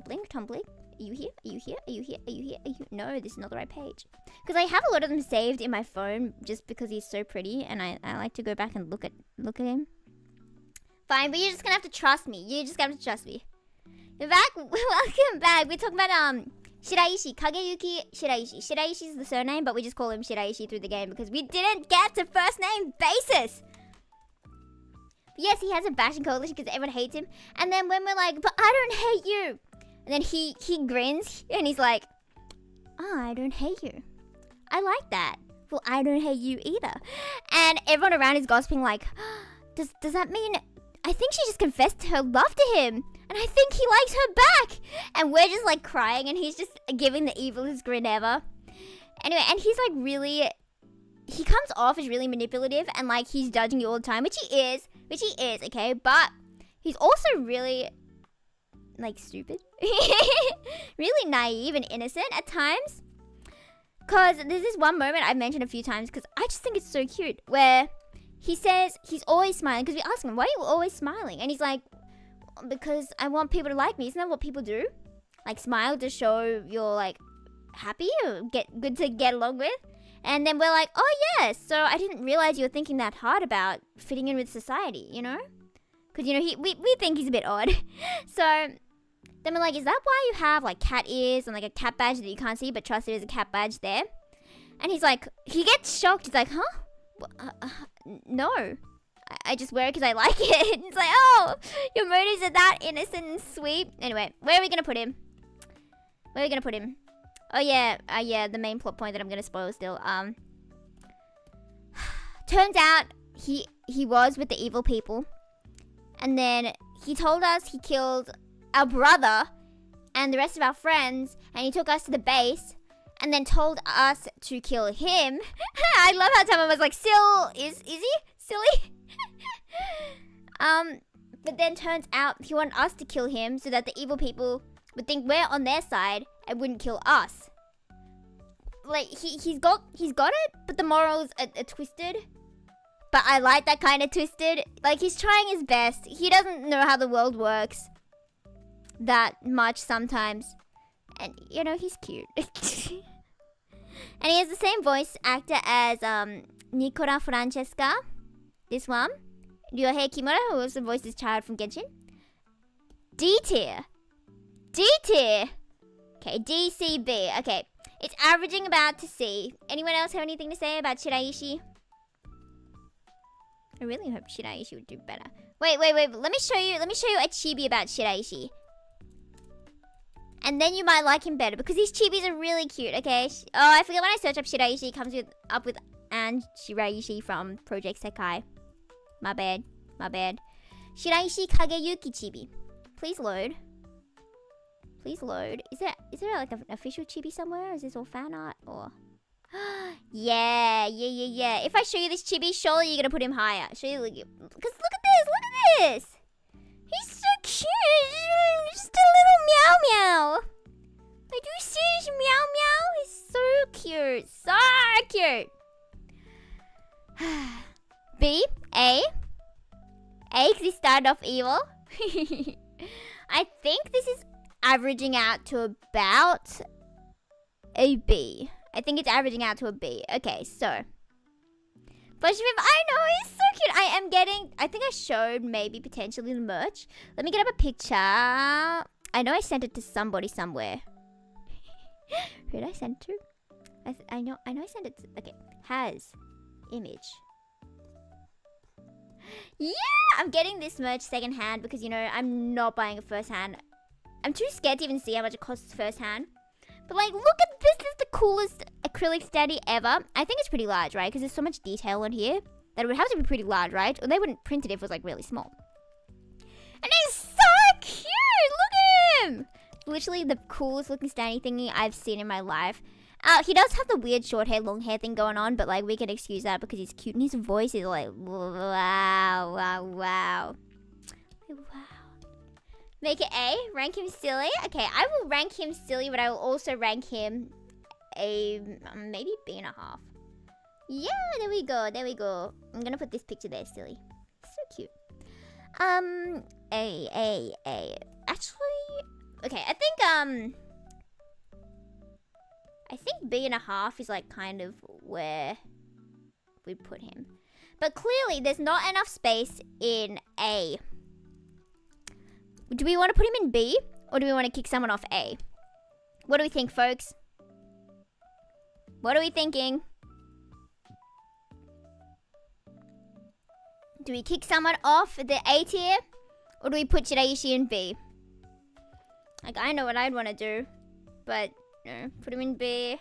Are you here? Are you here? Are you here? Are you here? Are you here? No, this is not the right page. Because I have a lot of them saved in my phone just because he's so pretty, and I like to go back and look at him. Fine, but you're just gonna have to trust me. You're just gonna have to trust me. You're back? Welcome back. We're talking about Shiraishi, Kageyuki Shiraishi. Shiraishi is the surname, but we just call him Shiraishi through the game because we didn't get to first name basis. Yes, he has a bashing coalition because everyone hates him. And then when we're like, but I don't hate you. And then he grins and he's like, oh, I don't hate you. I like that. Well, I don't hate you either. And everyone around is gossiping like, does that mean... I think she just confessed her love to him. And I think he likes her back. And we're just like crying and he's just giving the evilest grin ever. Anyway, and he's like really... He comes off as really manipulative and like he's judging you all the time, which he is, okay? But he's also really, like, stupid. Really naive and innocent at times. Because there's this one moment I've mentioned a few times because I just think it's so cute where he says he's always smiling because we ask him, why are you always smiling? And he's like, because I want people to like me. Isn't that what people do? Like smile to show you're like happy or good to get along with? And then we're like, oh yes, so I didn't realize you were thinking that hard about fitting in with society, you know? Because, you know, we think he's a bit odd. So then we're like, is that why you have like cat ears and like a cat badge that you can't see, but trust there's a cat badge there? And he's like, he gets shocked. He's like, huh? No. I just wear it because I like it. It's like, oh, your motives are that innocent and sweet. Anyway, where are we going to put him? Where are we going to put him? Oh yeah, the main plot point that I'm gonna spoil still. Turns out he was with the evil people, and then he told us he killed our brother and the rest of our friends, and he took us to the base, and then told us to kill him. I love how Tama was like, is he silly? But then turns out he wanted us to kill him so that the evil people would think we're on their side and wouldn't kill us. Like he's got it, but the morals are twisted. But I like that kind of twisted. Like he's trying his best. He doesn't know how the world works that much sometimes, and you know he's cute. And he has the same voice actor as Nicola Francesca. This one, Ryohei Kimura, who also voiced this child from Genshin. D tier. Okay, DCB. Okay, it's averaging about to C. Anyone else have anything to say about Shiraishi? I really hope Shiraishi would do better. Wait. Let me show you a chibi about Shiraishi. And then you might like him better because these chibis are really cute, okay? Oh, I forget when I search up Shiraishi, it comes up with and Shiraishi from Project Sekai. My bad. Shiraishi Kageyuki chibi. Please load. Is there like an official chibi somewhere? Is this all fan art or? Yeah. If I show you this chibi, surely you're gonna put him higher. Because look at this. He's so cute. Just a little meow meow. Like, do you see his meow meow? He's so cute. B, A, because he started off evil. I think this is averaging out to about a B. I think it's averaging out to a B. Okay, so. First I know, he's so cute. I think I showed maybe potentially the merch. Let me get up a picture. I know I sent it to somebody somewhere. Who did I send it to? I know I sent it to, okay. Has image. Yeah, I'm getting this merch secondhand because, you know, I'm not buying it firsthand. I'm too scared to even see how much it costs firsthand. But, like, look at this. This is the coolest acrylic standee ever. I think it's pretty large, right? Because there's so much detail on here that it would have to be pretty large, right? Or they wouldn't print it if it was, like, really small. And it's so cute! Look at him! Literally the coolest looking standee thingy I've seen in my life. He does have the weird short hair, long hair thing going on, but, like, we can excuse that because he's cute. And his voice is like, wow. Make it A, rank him silly. Okay, I will rank him silly, but I will also rank him a maybe B.5. Yeah, there we go. I'm gonna put this picture there, silly. So cute. A. Actually, okay, I think I think B.5 is like kind of where we'd put him. But clearly there's not enough space in A. Do we want to put him in B? Or do we want to kick someone off A? What do we think, folks? What are we thinking? Do we kick someone off the A tier? Or do we put Shiraishi in B? Like, I know what I'd want to do. But, no. Put him in B.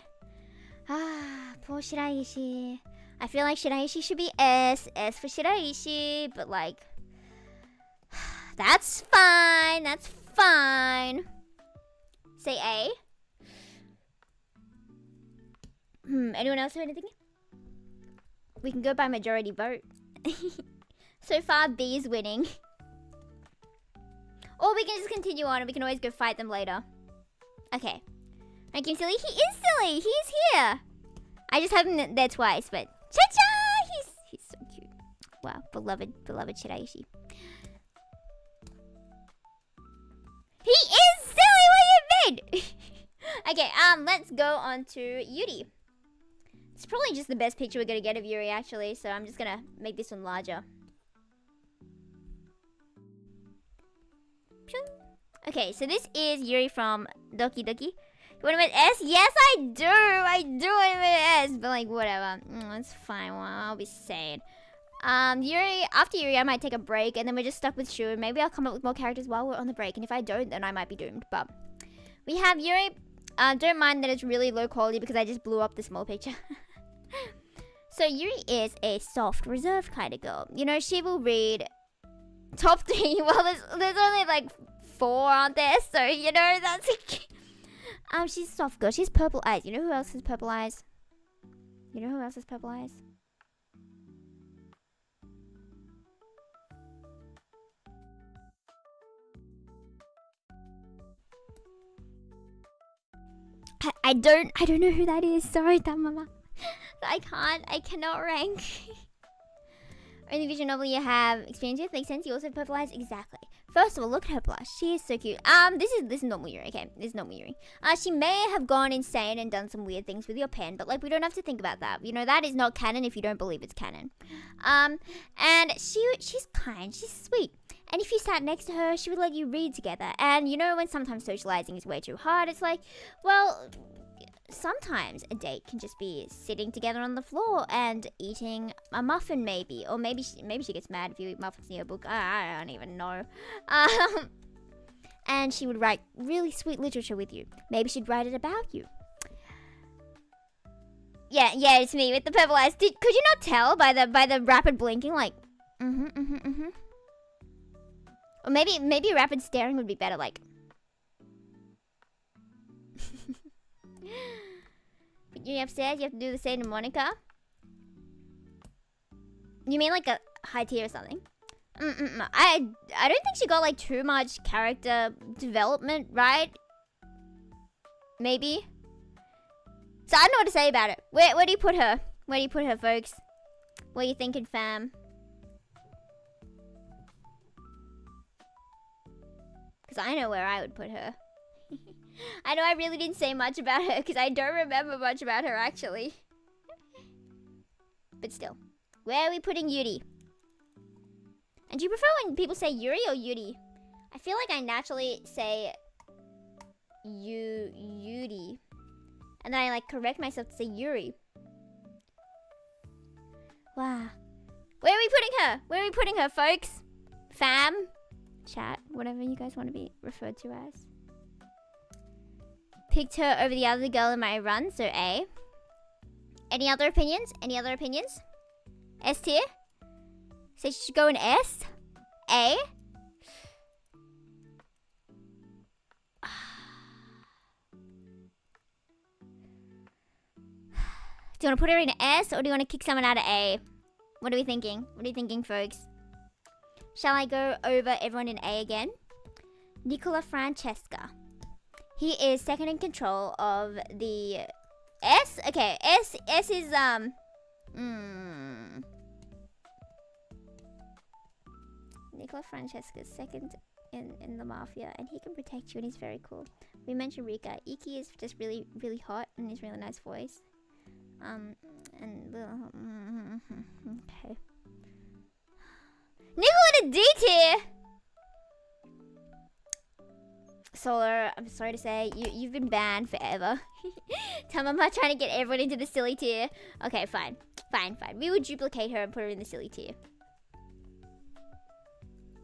Ah, poor Shiraishi. I feel like Shiraishi should be S. S for Shiraishi. But, like... That's fine. That's fine. Say A. Anyone else have anything? We can go by majority vote. So far, B is winning. Or we can just continue on and we can always go fight them later. Okay. Rank him silly. He is silly. He's here. I just have him there twice, but... Cha-cha! He's so cute. Wow. Beloved Shiraishi. He is silly! What do you mean? Okay, let's go on to Yuri. It's probably just the best picture we're gonna get of Yuri, actually, so I'm just gonna make this one larger. Okay, so this is Yuri from Doki Doki. You want him at S? Yes, I do! I do want him at S! But, like, whatever. It's fine. Well, I'll be sane. Yuri, after Yuri, I might take a break, and then we're just stuck with Shu, and maybe I'll come up with more characters while we're on the break, and if I don't, then I might be doomed. But we have Yuri. Don't mind that it's really low quality because I just blew up the small picture. So Yuri is a soft, reserved kind of girl. You know, she will read top 3. Well, there's only like 4, aren't there? So, you know, that's... she's a soft girl. She has purple eyes. You know who else has purple eyes? You know who else has purple eyes? I don't know who that is. Sorry, Tamama. I cannot rank. Only visual novel you have experience with makes sense. You also have purple eyes. Exactly. First of all, look at her blush. She is so cute. This is normal Yuri. Okay, this is normal Yuri. She may have gone insane and done some weird things with your pen, but like we don't have to think about that. You know, that is not canon if you don't believe it's canon. And she's kind. She's sweet. And if you sat next to her, she would let you read together. And you know when sometimes socializing is way too hard, it's like, well, sometimes a date can just be sitting together on the floor and eating a muffin maybe. Or maybe she gets mad if you eat muffins in your book. I don't even know. And she would write really sweet literature with you. Maybe she'd write it about you. Yeah, it's me with the purple eyes. Could you not tell by the rapid blinking? Like, Or maybe rapid staring would be better, like. But you're upstairs, you have to do the same to Monica? You mean like a high tier or something? I don't think she got like too much character development, right? Maybe. So I don't know what to say about it. Where do you put her? Where do you put her, folks? What are you thinking, fam? Because I know where I would put her. I know I really didn't say much about her because I don't remember much about her actually. But still. Where are we putting Yuri? And do you prefer when people say Yuri or Yuri? I feel like I naturally say Yuri. And then I like correct myself to say Yuri. Wow. Where are we putting her? Where are we putting her, folks? Fam? Chat, whatever you guys want to be referred to as. Picked her over the other girl in my run, so A. Any other opinions? Any other opinions? S tier? So she should go in S? A? Do you want to put her in S or do you want to kick someone out of A? What are we thinking? What are you thinking, folks? Shall I go over everyone in A again? Nicola Francesca. He is second in control of the S. Okay, S is Nicola Francesca is second in the mafia, and he can protect you, and he's very cool. We mentioned Rika. Iki is just really, really hot and has really nice voice. Okay. Nickel in a D tier! Solar, I'm sorry to say, you've been banned forever. Tamama trying to get everyone into the silly tier. Okay, fine. Fine. We would duplicate her and put her in the silly tier.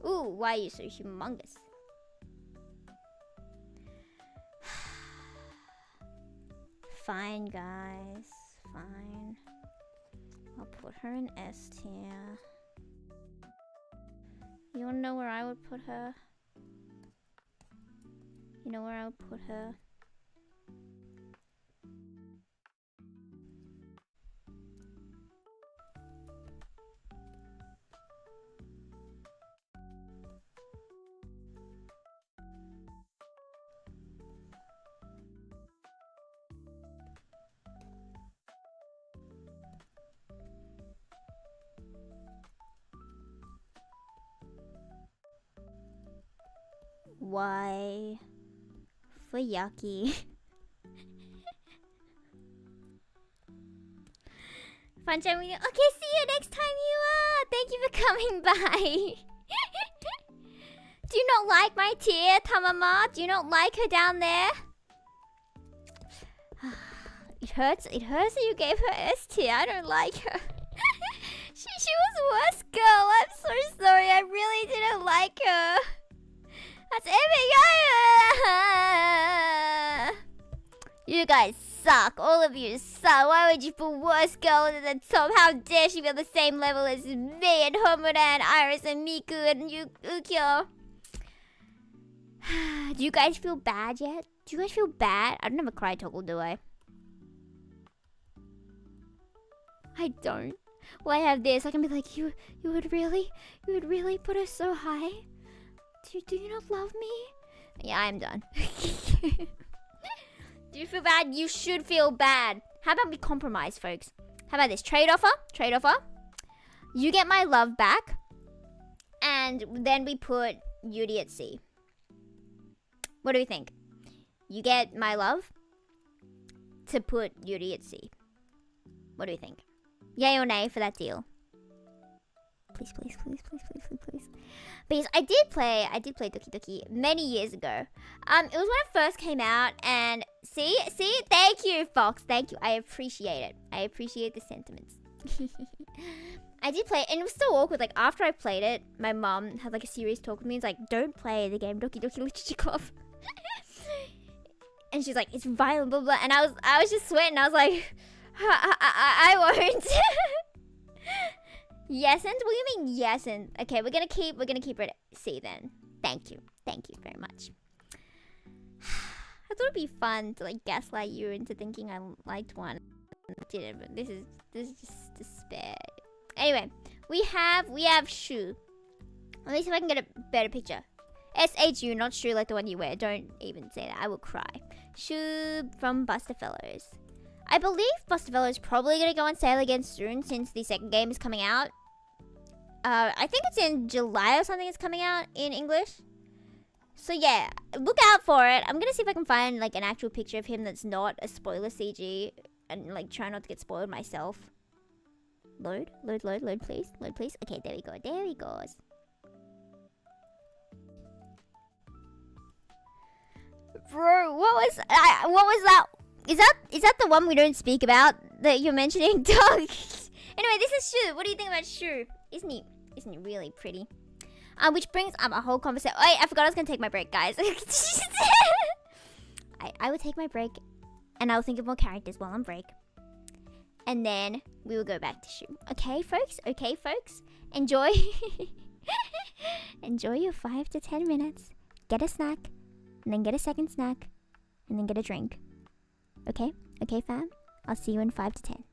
Ooh, why are you so humongous? Fine, guys. Fine. I'll put her in S tier. You wanna know where I would put her? You know where I would put her? Why? For yucky. Fun time with you. Okay, see you next time, you thank you for coming by. Do you not like my tier, Tamama? Do you not like her down there? It hurts that you gave her S tier. I don't like her. she was worst girl. I'm so sorry. I really didn't like her. That's epic. You guys suck. All of you suck. Why would you put worst girl at the top? How dare she be on the same level as me and Homura and Iris and Miku and Ukyo? Do you guys feel bad yet? Do you guys feel bad? I don't have a cry toggle, do I? I don't. Well, I have this. I can be like, you would really put her so high? Do you not love me? Yeah, I'm done. Do you feel bad? You should feel bad. How about we compromise, folks? How about this? Trade offer. You get my love back. And then we put Yuri at C. What do we think? You get my love to put Yuri at C. What do we think? Yay or nay for that deal? Please. Because I did play Doki Doki many years ago. It was when it first came out, and see, thank you, Fox, thank you. I appreciate it. I appreciate the sentiments. I did play it, and it was so awkward. Like after I played it, my mom had like a serious talk with me. It's like, don't play the game Doki Doki Literature Club. And she's like, it's violent, blah blah. And I was just sweating. I was like, I won't. Yesent? What do you mean yesent? Okay, we're gonna keep it at C then. Thank you very much. I thought it'd be fun to like gaslight you into thinking I liked one. I didn't, but this is just despair. Anyway, we have Shu. Let me see if I can get a better picture. SHU, not Shu like the one you wear. Don't even say that. I will cry. Shu from Buster Fellows. I believe Buster Fellows is probably going to go on sale again soon since the second game is coming out. I think it's in July or something it's coming out in English. So yeah, look out for it. I'm going to see if I can find like an actual picture of him that's not a spoiler CG and like try not to get spoiled myself. Load please. Okay, there we go. There he goes. Bro, what was that? Is that the one we don't speak about that you're mentioning, Dog? Anyway, this is Shu. What do you think about Shu? Isn't he really pretty? Which brings up a whole conversation. Wait, I forgot I was gonna take my break, guys. I will take my break, and I'll think of more characters while on break, and then we will go back to Shu. Okay, folks. Enjoy. Enjoy your 5 to 10 minutes. Get a snack, and then get a second snack, and then get a drink. Okay, fam? I'll see you in 5 to 10.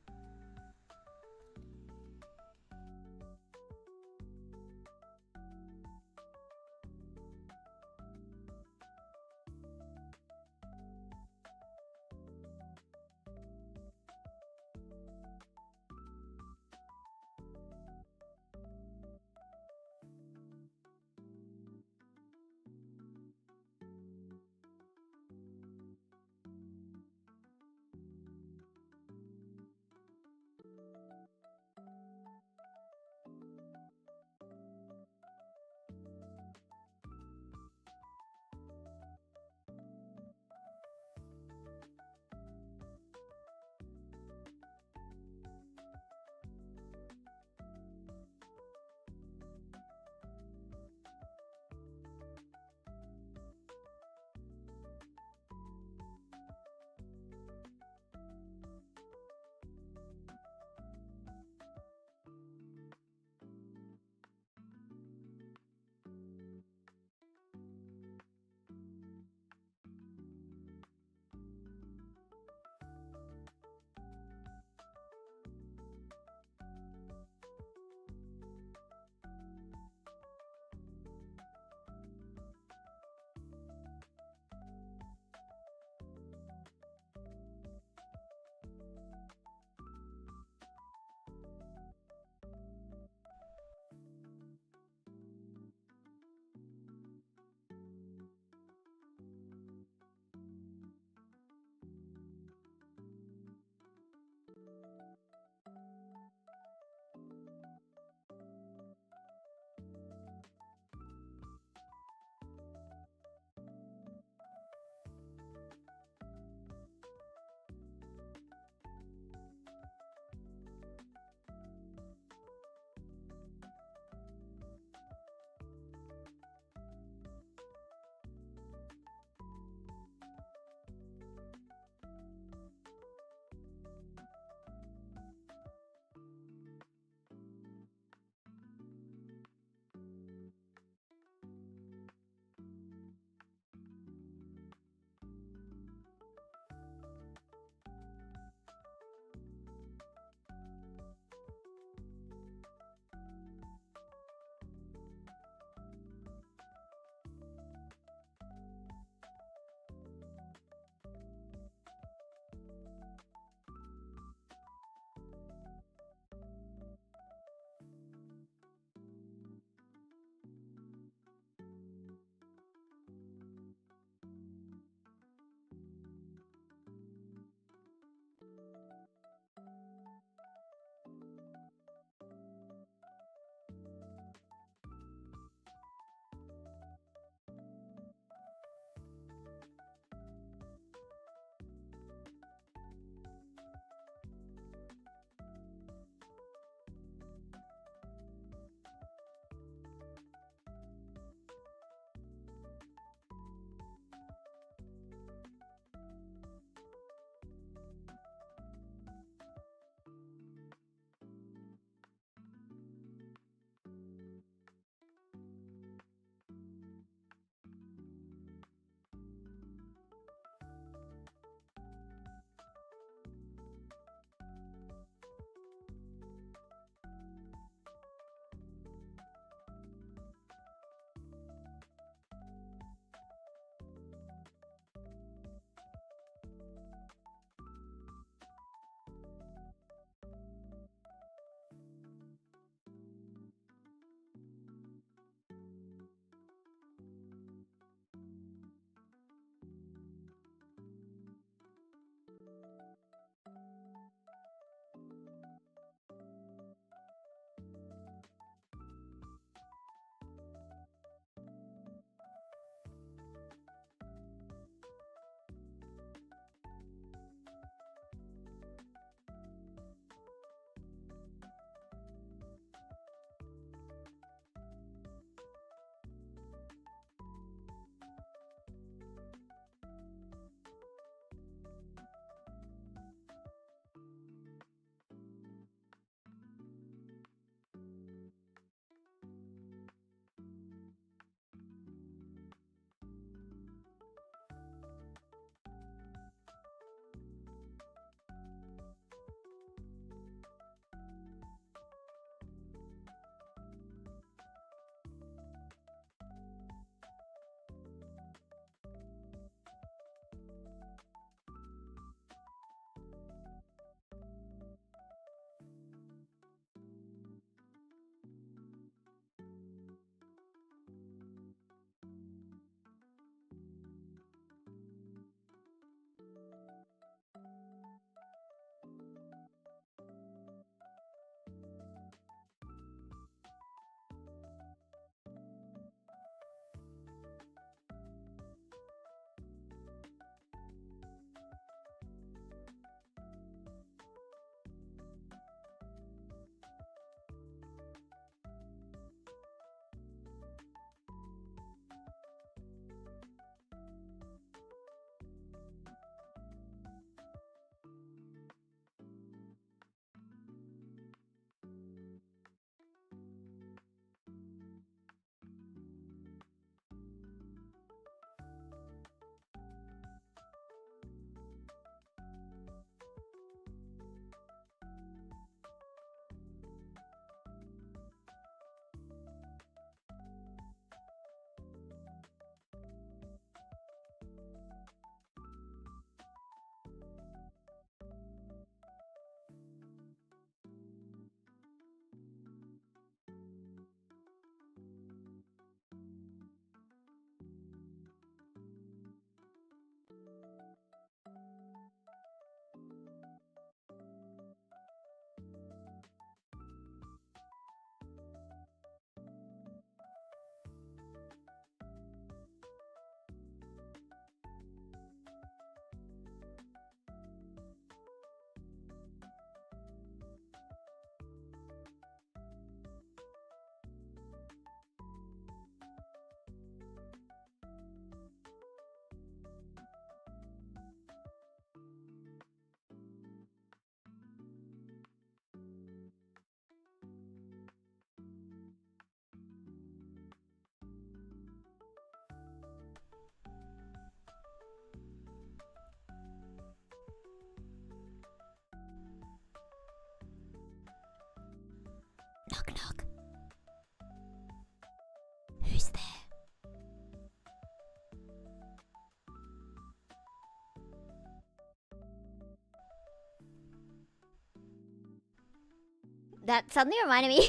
that suddenly reminded me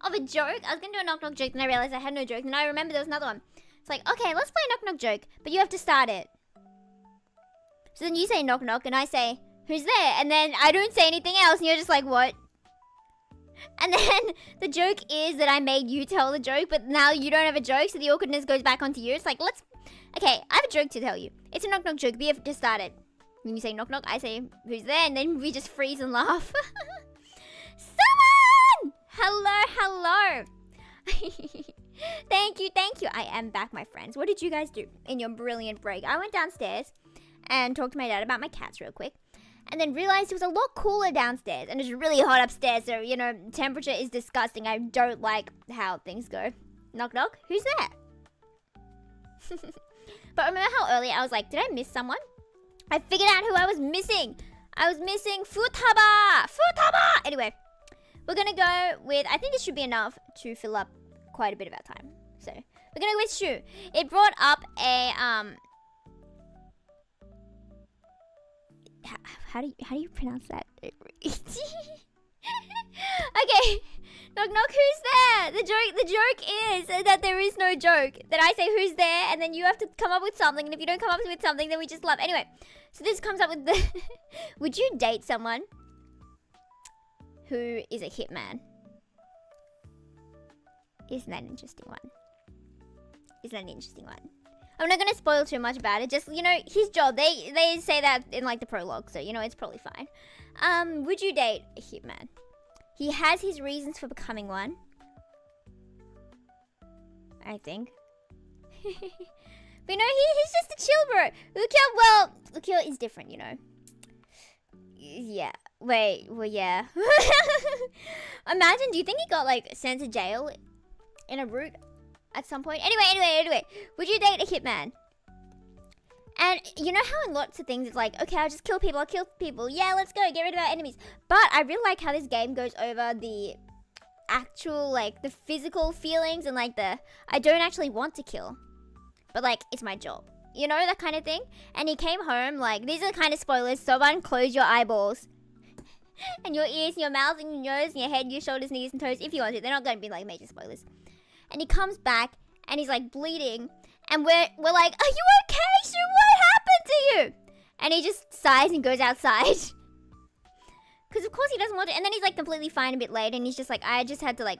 of a joke. I was gonna do a knock knock joke, and I realized I had no joke. And I remember there was another one. It's like, okay, let's play a knock knock joke, but you have to start it. So then you say knock knock, and I say, who's there? And then I don't say anything else, and you're just like, what? And then the joke is that I made you tell the joke, but now you don't have a joke, so the awkwardness goes back onto you. It's like, okay, I have a joke to tell you. It's a knock knock joke, but you have to start it. When you say knock knock, I say, who's there? And then we just freeze and laugh. Someone! Hello. Thank you. I am back, my friends. What did you guys do in your brilliant break? I went downstairs and talked to my dad about my cats real quick. And then realized it was a lot cooler downstairs. And it's really hot upstairs. So, you know, temperature is disgusting. I don't like how things go. Knock, knock. Who's there? But remember how earlier I was like, did I miss someone? I figured out who I was missing. I was missing Vtuber. Anyway, we're going to go with... I think this should be enough to fill up quite a bit of our time. So, we're going to go with Shu. It brought up a... How do you pronounce that? Okay. Knock knock, who's there? The joke is that there is no joke. That I say who's there, and then you have to come up with something, and if you don't come up with something, then we just laugh. Anyway, so this comes up with the... Would you date someone who is a hitman? Isn't that an interesting one? I'm not gonna spoil too much about it. Just, you know, his job. They say that in like the prologue, so you know it's probably fine. Would you date a hitman? He has his reasons for becoming one, I think. But you know, he's just a chill bro. Ukyo is different, you know. Yeah. Wait. Well, yeah. Imagine. Do you think he got like sent to jail in a route at some point? Anyway. Would you date a hitman? And you know how in lots of things it's like, okay, I'll kill people. Yeah, let's go, get rid of our enemies. But I really like how this game goes over the actual, like, the physical feelings and, like, I don't actually want to kill. But, like, it's my job. You know, that kind of thing? And he came home, like, these are the kind of spoilers. Someone, close your eyeballs. And your ears, and your mouth, and your nose, and your head, your shoulders, knees, and toes, if you want to. They're not going to be, like, major spoilers. And he comes back, and he's, like, bleeding. And we're like, are you okay, Shu? What happened to you? And he just sighs and goes outside. Because of course he doesn't want to. And then he's like completely fine a bit later. And he's just like, I just had to like,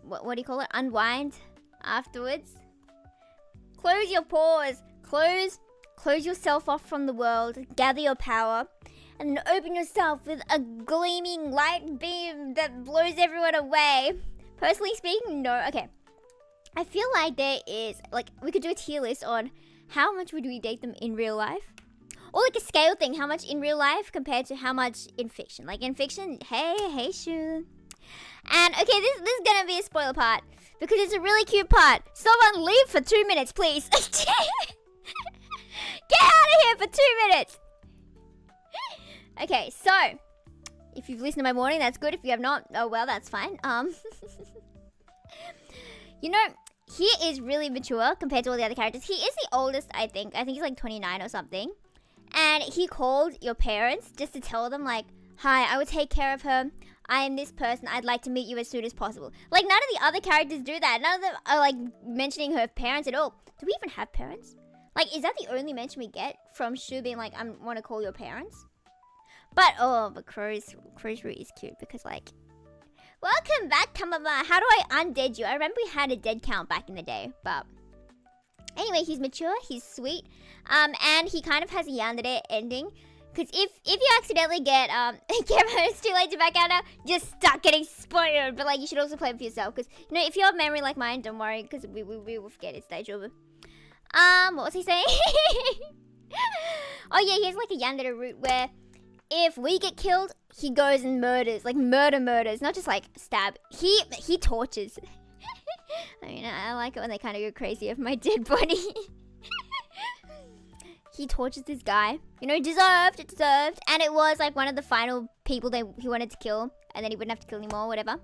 what do you call it? Unwind afterwards. Close your pores. Close yourself off from the world. Gather your power. And then open yourself with a gleaming light beam that blows everyone away. Personally speaking, no. Okay. I feel like there is, like, we could do a tier list on how much would we date them in real life. Or like a scale thing, how much in real life compared to how much in fiction. Like in fiction, hey, Shu. And okay, this is gonna be a spoiler part because it's a really cute part. Someone leave for 2 minutes, please. Get out of here for 2 minutes. Okay, so if you've listened to my warning, that's good. If you have not, oh well, that's fine. You know, he is really mature compared to all the other characters. He is the oldest, I think. I think he's like 29 or something. And he called your parents just to tell them like, hi, I will take care of her. I am this person. I'd like to meet you as soon as possible. Like, none of the other characters do that. None of them are like mentioning her parents at all. Do we even have parents? Like, is that the only mention we get from Shu being like, I want to call your parents? But Crow's root is cute because like, welcome back, Kamama. How do I undead you? I remember we had a dead count back in the day, but anyway, he's mature, he's sweet, and he kind of has a yandere ending. Because if you accidentally get it's too late to back out now, just start getting spoiled. But like, you should also play it for yourself. Because you know, if you have memory like mine, don't worry, because we will forget it's stage over. What was he saying? Oh yeah, he has like a yandere route where if we get killed, he goes and murders, like murders, not just like stab. He tortures. I mean, I like it when they kind of go crazy over my dead body. He tortures this guy, you know, deserved, and it was like one of the final people he wanted to kill, and then he wouldn't have to kill anymore, whatever.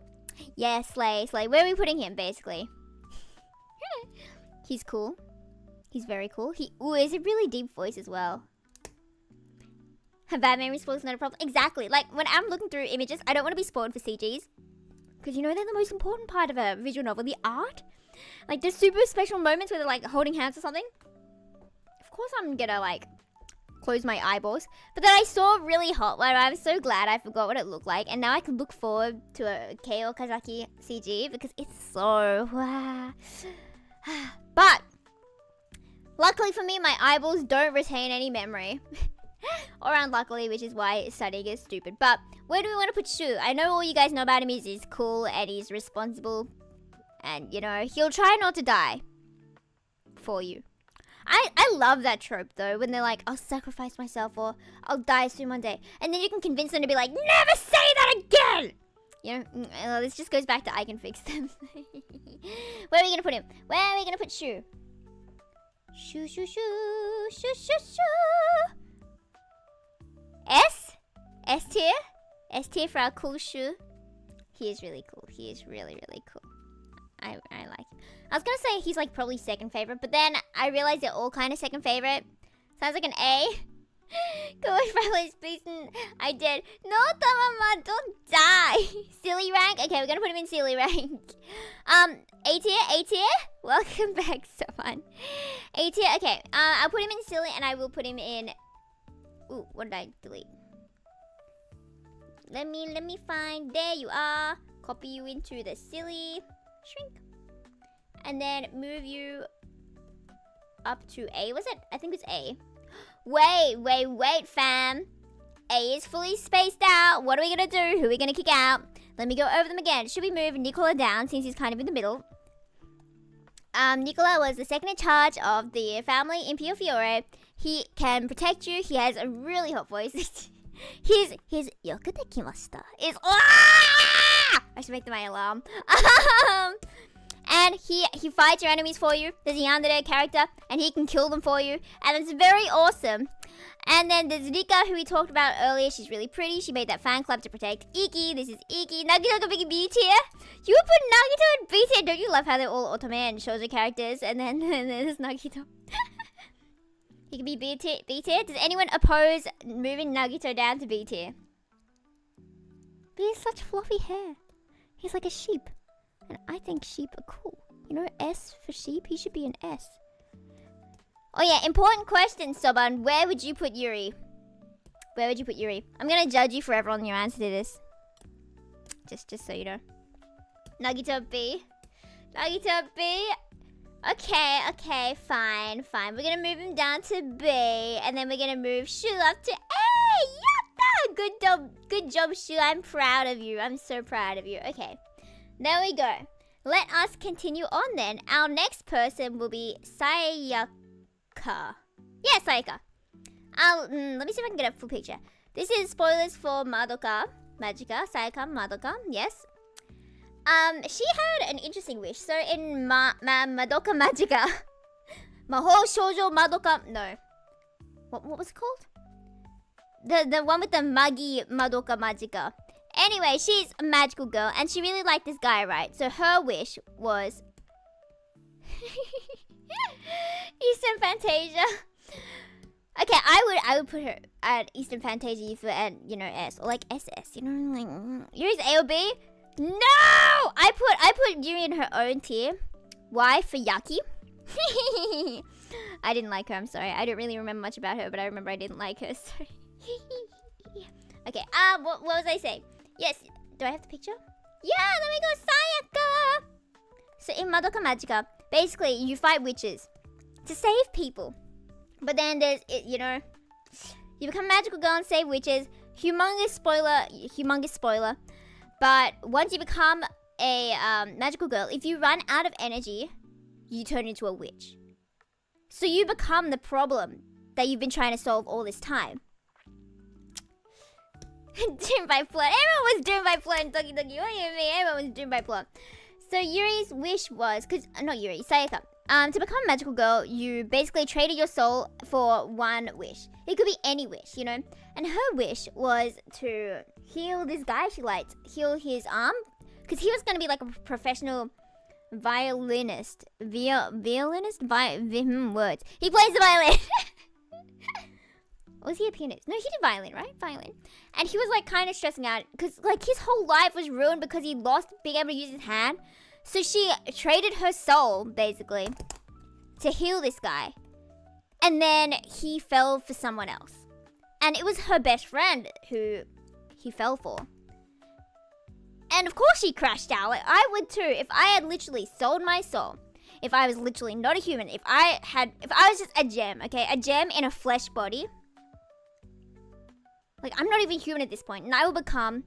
Yeah, slay. Where are we putting him, basically? He's cool. He's very cool. Ooh, is a really deep voice as well. Bad memory spoilers not a problem. Exactly. Like, when I'm looking through images, I don't want to be spoiled for CGs. Because, you know, they're the most important part of a visual novel. The art. Like, there's super special moments where they're, like, holding hands or something. Of course I'm gonna, like, close my eyeballs. But then I saw really hot one. I'm so glad I forgot what it looked like. And now I can look forward to a Kei Okazaki CG. Because it's so... But... luckily for me, my eyeballs don't retain any memory. Or unluckily, which is why studying is stupid. But where do we want to put Shu? I know all you guys know about him is he's cool and he's responsible. And, you know, he'll try not to die for you. I love that trope, though, when they're like, I'll sacrifice myself or I'll die soon one day. And then you can convince them to be like, never say that again! You know, this just goes back to I can fix them. Where are we going to put him? Where are we going to put Shu? Shu, Shu, Shu, Shu, Shu, Shu. S? S tier? S tier for our cool Shu. He is really cool. He is really, really cool. I like him. I was gonna say he's like probably second favorite, but then I realized they're all kind of second favorite. Sounds like an A. Gosh, probably please. I did. No, Tamama, don't die. Silly rank? Okay, we're gonna put him in silly rank. A tier? A tier? Welcome back, someone. A tier, okay. I'll put him in silly and I will put him in... Ooh, what did I delete? Let me find... There you are. Copy you into the silly. Shrink. And then move you up to A. Was it? I think it's A. Wait, fam. A is fully spaced out. What are we gonna do? Who are we gonna kick out? Let me go over them again. Should we move Nicola down since he's kind of in the middle? Nicola was the second in charge of the family in Pio Fiore. He can protect you. He has a really hot voice. his yoku dekimashita is... I should make that my alarm. And he fights your enemies for you. There's a yandere character, and he can kill them for you. And it's very awesome. And then there's Rika, who we talked about earlier. She's really pretty. She made that fan club to protect Iki. This is Iki. Nagito can be B tier. You would put Nagito in B tier. Don't you love how they're all otome and shoujo characters? And then there's Nagito. He can be B tier. Does anyone oppose moving Nagito down to B tier? But he has such fluffy hair. He's like a sheep. And I think sheep are cool. You know, S for sheep. He should be an S. Oh yeah, important question, Soban. Where would you put Yuri? Where would you put Yuri? I'm gonna judge you forever on your answer to this. Just so you know. Nagito B. Nagito B. Okay, fine. We're gonna move him down to B. And then we're gonna move Shu up to A. Yatta! Good job, Shu. I'm proud of you. I'm so proud of you. Okay. There we go. Let us continue on then. Our next person will be Sayaka. Yeah, Sayaka. Let me see if I can get a full picture. This is spoilers for Madoka Magica. Sayaka Madoka, yes. She had an interesting wish. So in Madoka Magica, Maho Shoujo Madoka, no. What was it called? The one with the Magi Madoka Magica. Anyway, she's a magical girl and she really liked this guy, right? So her wish was Eastern Fantasia. Okay, I would put her at Eastern Fantasia Yufu at, you know, S or like SS, you know, like Yuri's A or B? No! I put Yuri in her own tier. Y for Yaki. I didn't like her, I'm sorry. I don't really remember much about her, but I remember I didn't like her, so okay, what was I saying? Yes, do I have the picture? Yeah, there we go, Sayaka! So in Madoka Magica, basically you fight witches to save people. But then there's, you know, you become a magical girl and save witches. Humongous spoiler. But once you become a magical girl, if you run out of energy, you turn into a witch. So you become the problem that you've been trying to solve all this time. Doomed by plot. Everyone was doomed by plot in Doki Doki. What do you mean? Everyone was doomed by plot. So Yuri's wish was, not Yuri, Sayaka. To become a magical girl, you basically traded your soul for one wish. It could be any wish, you know. And her wish was to heal this guy she liked, heal his arm, because he was going to be like a professional violinist. Words. He plays the violin. Or was he a pianist? No, he did violin, right? Violin. And he was like kind of stressing out because like his whole life was ruined because he lost being able to use his hand. So she traded her soul, basically, to heal this guy. And then he fell for someone else. And it was her best friend who he fell for. And of course she crashed out. Like, I would too. If I had literally sold my soul. If I was literally not a human. If I was just a gem, okay? A gem in a flesh body. Like, I'm not even human at this point. And I will become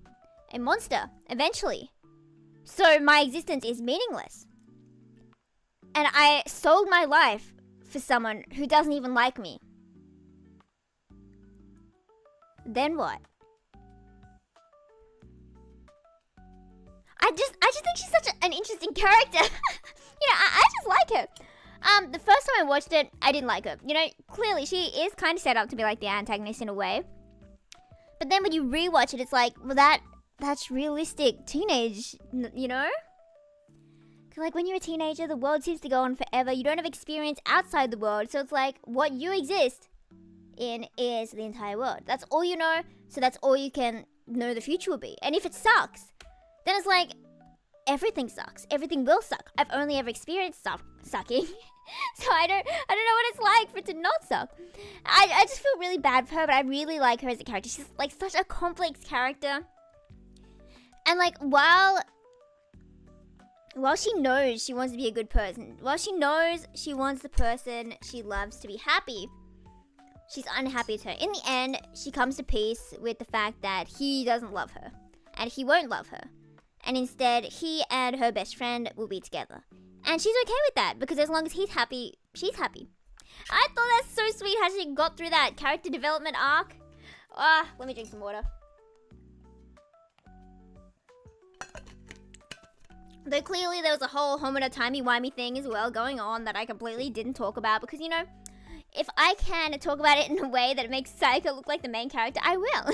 a monster eventually. So my existence is meaningless. And I sold my life for someone who doesn't even like me. Then what? I just think she's such an interesting character. I just like her. The first time I watched it, I didn't like her. Clearly she is kind of set up to be like the antagonist in a way. But then when you rewatch it, it's like, well, that's realistic teenage, Cause like when you're a teenager, the world seems to go on forever. You don't have experience outside the world, so it's like what you exist in is the entire world. That's all you know, so that's all you can know the future will be. And if it sucks, then it's like everything sucks. Everything will suck. I've only ever experienced sucking. So I don't know what it's like for it to not suck. I just feel really bad for her, but I really like her as a character. She's like such a complex character. And like while she knows she wants to be a good person, while she knows she wants the person she loves to be happy, she's unhappy to her. In the end, she comes to peace with the fact that he doesn't love her. And he won't love her. And instead, he and her best friend will be together. And she's okay with that, because as long as he's happy, she's happy. I thought that's so sweet how she got through that character development arc. Let me drink some water. Though clearly there was a whole Homura timey-wimey thing as well going on that I completely didn't talk about, because, if I can talk about it in a way that makes Sayaka look like the main character, I will.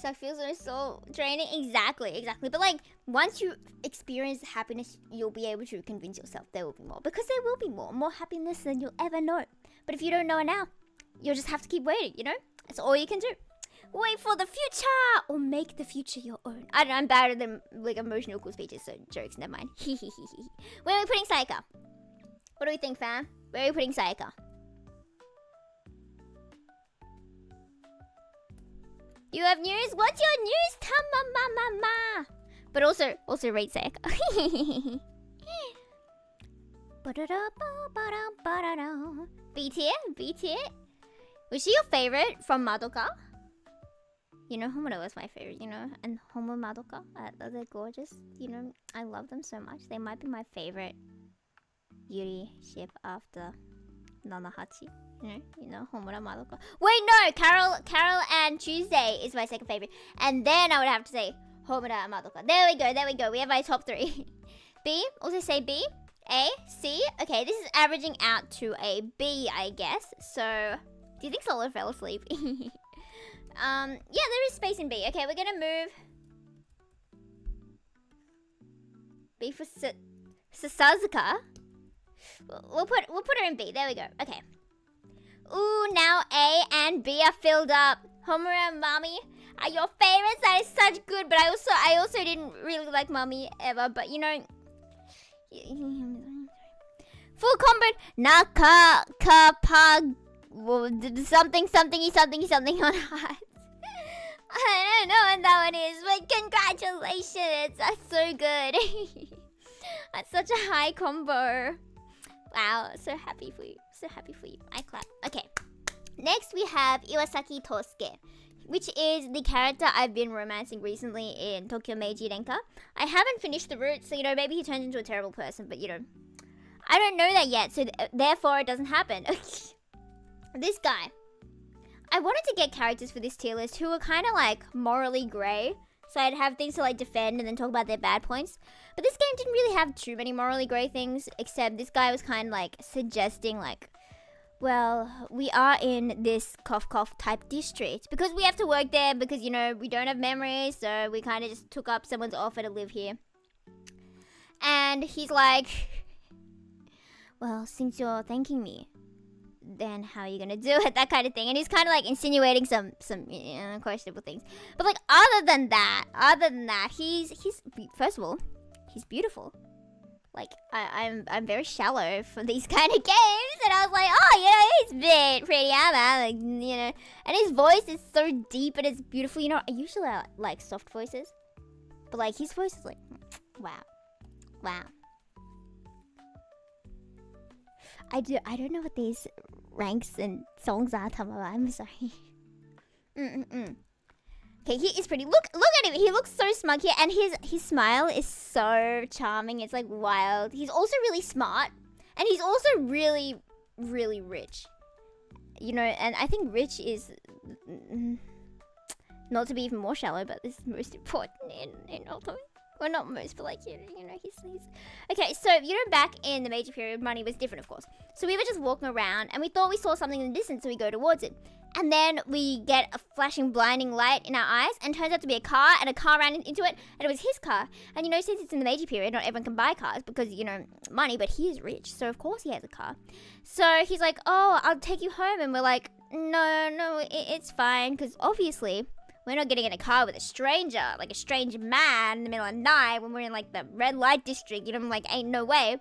Suck feels so draining. Exactly. But like, once you experience happiness, you'll be able to convince yourself there will be more. Because there will be more happiness than you'll ever know. But if you don't know it now, you'll just have to keep waiting, That's all you can do. Wait for the future! Or make the future your own. I don't know, I'm bad at them, like, emotional cool speeches, so jokes, never mind. Where are we putting Sayaka? What do we think, fam? Where are we putting Sayaka? You have news? What's your news? Ta-ma-ma-ma-ma. But also rate Sayaka. B tier? Was she your favorite from Madoka? Homura was my favorite, and Homo Madoka, they're gorgeous, I love them so much. They might be my favorite Yuri ship after Nanahachi, Homura Madoka. Wait, no, Carol and Tuesday is my second favorite, and then I would have to say Homura Madoka. There we go, we have my top 3. B, also say B, A, C, okay, this is averaging out to a B, I guess, so, do you think Solo fell asleep? Yeah, there is space in B. Okay, we're gonna move B for Sasazuka. We'll put her in B. There we go. Okay. Ooh, now A and B are filled up. Homura and Mami are your favorites. That is such good. But I also didn't really like Mami ever. But full combo Nakakapag something on heart. I don't know what that one is, but congratulations! That's so good. That's such a high combo. Wow, so happy for you. I clap. Okay. Next we have Iwasaki Tosuke, which is the character I've been romancing recently in Tokyo Meiji Renka. I haven't finished the route, so maybe he turns into a terrible person, but I don't know that yet, so therefore it doesn't happen. This guy. I wanted to get characters for this tier list who were kind of like morally grey. So I'd have things to like defend and then talk about their bad points. But this game didn't really have too many morally grey things. Except this guy was kind of like suggesting like, well, we are in this cough type district. Because we have to work there because, we don't have memories. So we kind of just took up someone's offer to live here. And he's like, well, since you're thanking me, then how are you gonna do it? That kind of thing. And he's kind of like insinuating some questionable things. But like other than that, he's first of all, he's beautiful. Like I'm very shallow for these kind of games, and I was like, oh, you know, he's pretty, like, you know, and his voice is so deep and it's beautiful. You know, I usually like soft voices, but like his voice is like, wow. I don't know what these ranks and songs are, Tamara. I'm sorry. Okay, he is pretty. Look at him. He looks so smug here, and his smile is so charming. It's like wild. He's also really smart, and he's also really, really rich. You know, and I think rich is not to be even more shallow, but this is most important in Ultimate. Well, not most, but like, you know, he's... Okay, so, you know, back in the Meiji period, money was different, of course. So we were just walking around, and we thought we saw something in the distance, so we go towards it. And then we get a flashing, blinding light in our eyes, and it turns out to be a car, and a car ran into it, and it was his car. And, you know, since it's in the Meiji period, not everyone can buy cars because, you know, money, but he is rich, so of course he has a car. So he's like, oh, I'll take you home, and we're like, no, it's fine, because obviously... we're not getting in a car with a stranger, like a strange man in the middle of the night when we're in like the red light district, you know, I'm like, ain't no way.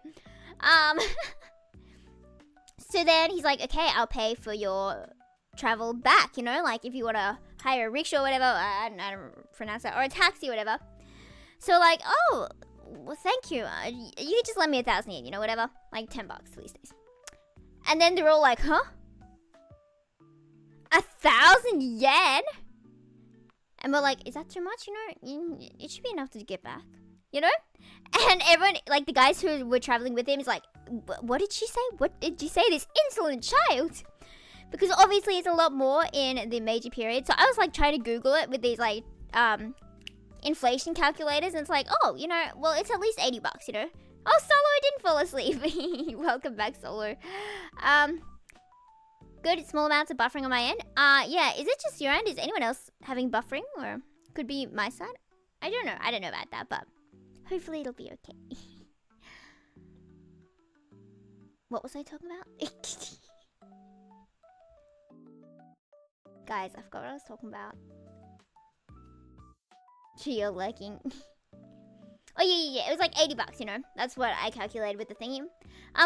So then he's like, okay, I'll pay for your travel back, you know, like if you want to hire a rickshaw or whatever, I don't pronounce that, or a taxi or whatever. So like, oh, well, thank you. You just lend me 1,000 yen, you know, whatever, like $10 these days. And then they're all like, huh? 1,000 yen? And we're like, is that too much? You know, it should be enough to get back. You know? And everyone, like the guys who were traveling with him is like, what did she say? What did you say? This insolent child? Because obviously it's a lot more in the Meiji period. So I was like trying to Google it with these like inflation calculators. And it's like, oh, you know, well, it's at least $80, you know? Oh, Solo didn't fall asleep. Welcome back, Solo. Good, small amounts of buffering on my end. Yeah, is it just your end? Is anyone else having buffering? Or could be my side? I don't know about that, but hopefully it'll be okay. What was I talking about? Guys, I forgot what I was talking about. Trio lurking. Oh, yeah. It was like $80, you know? That's what I calculated with the thingy.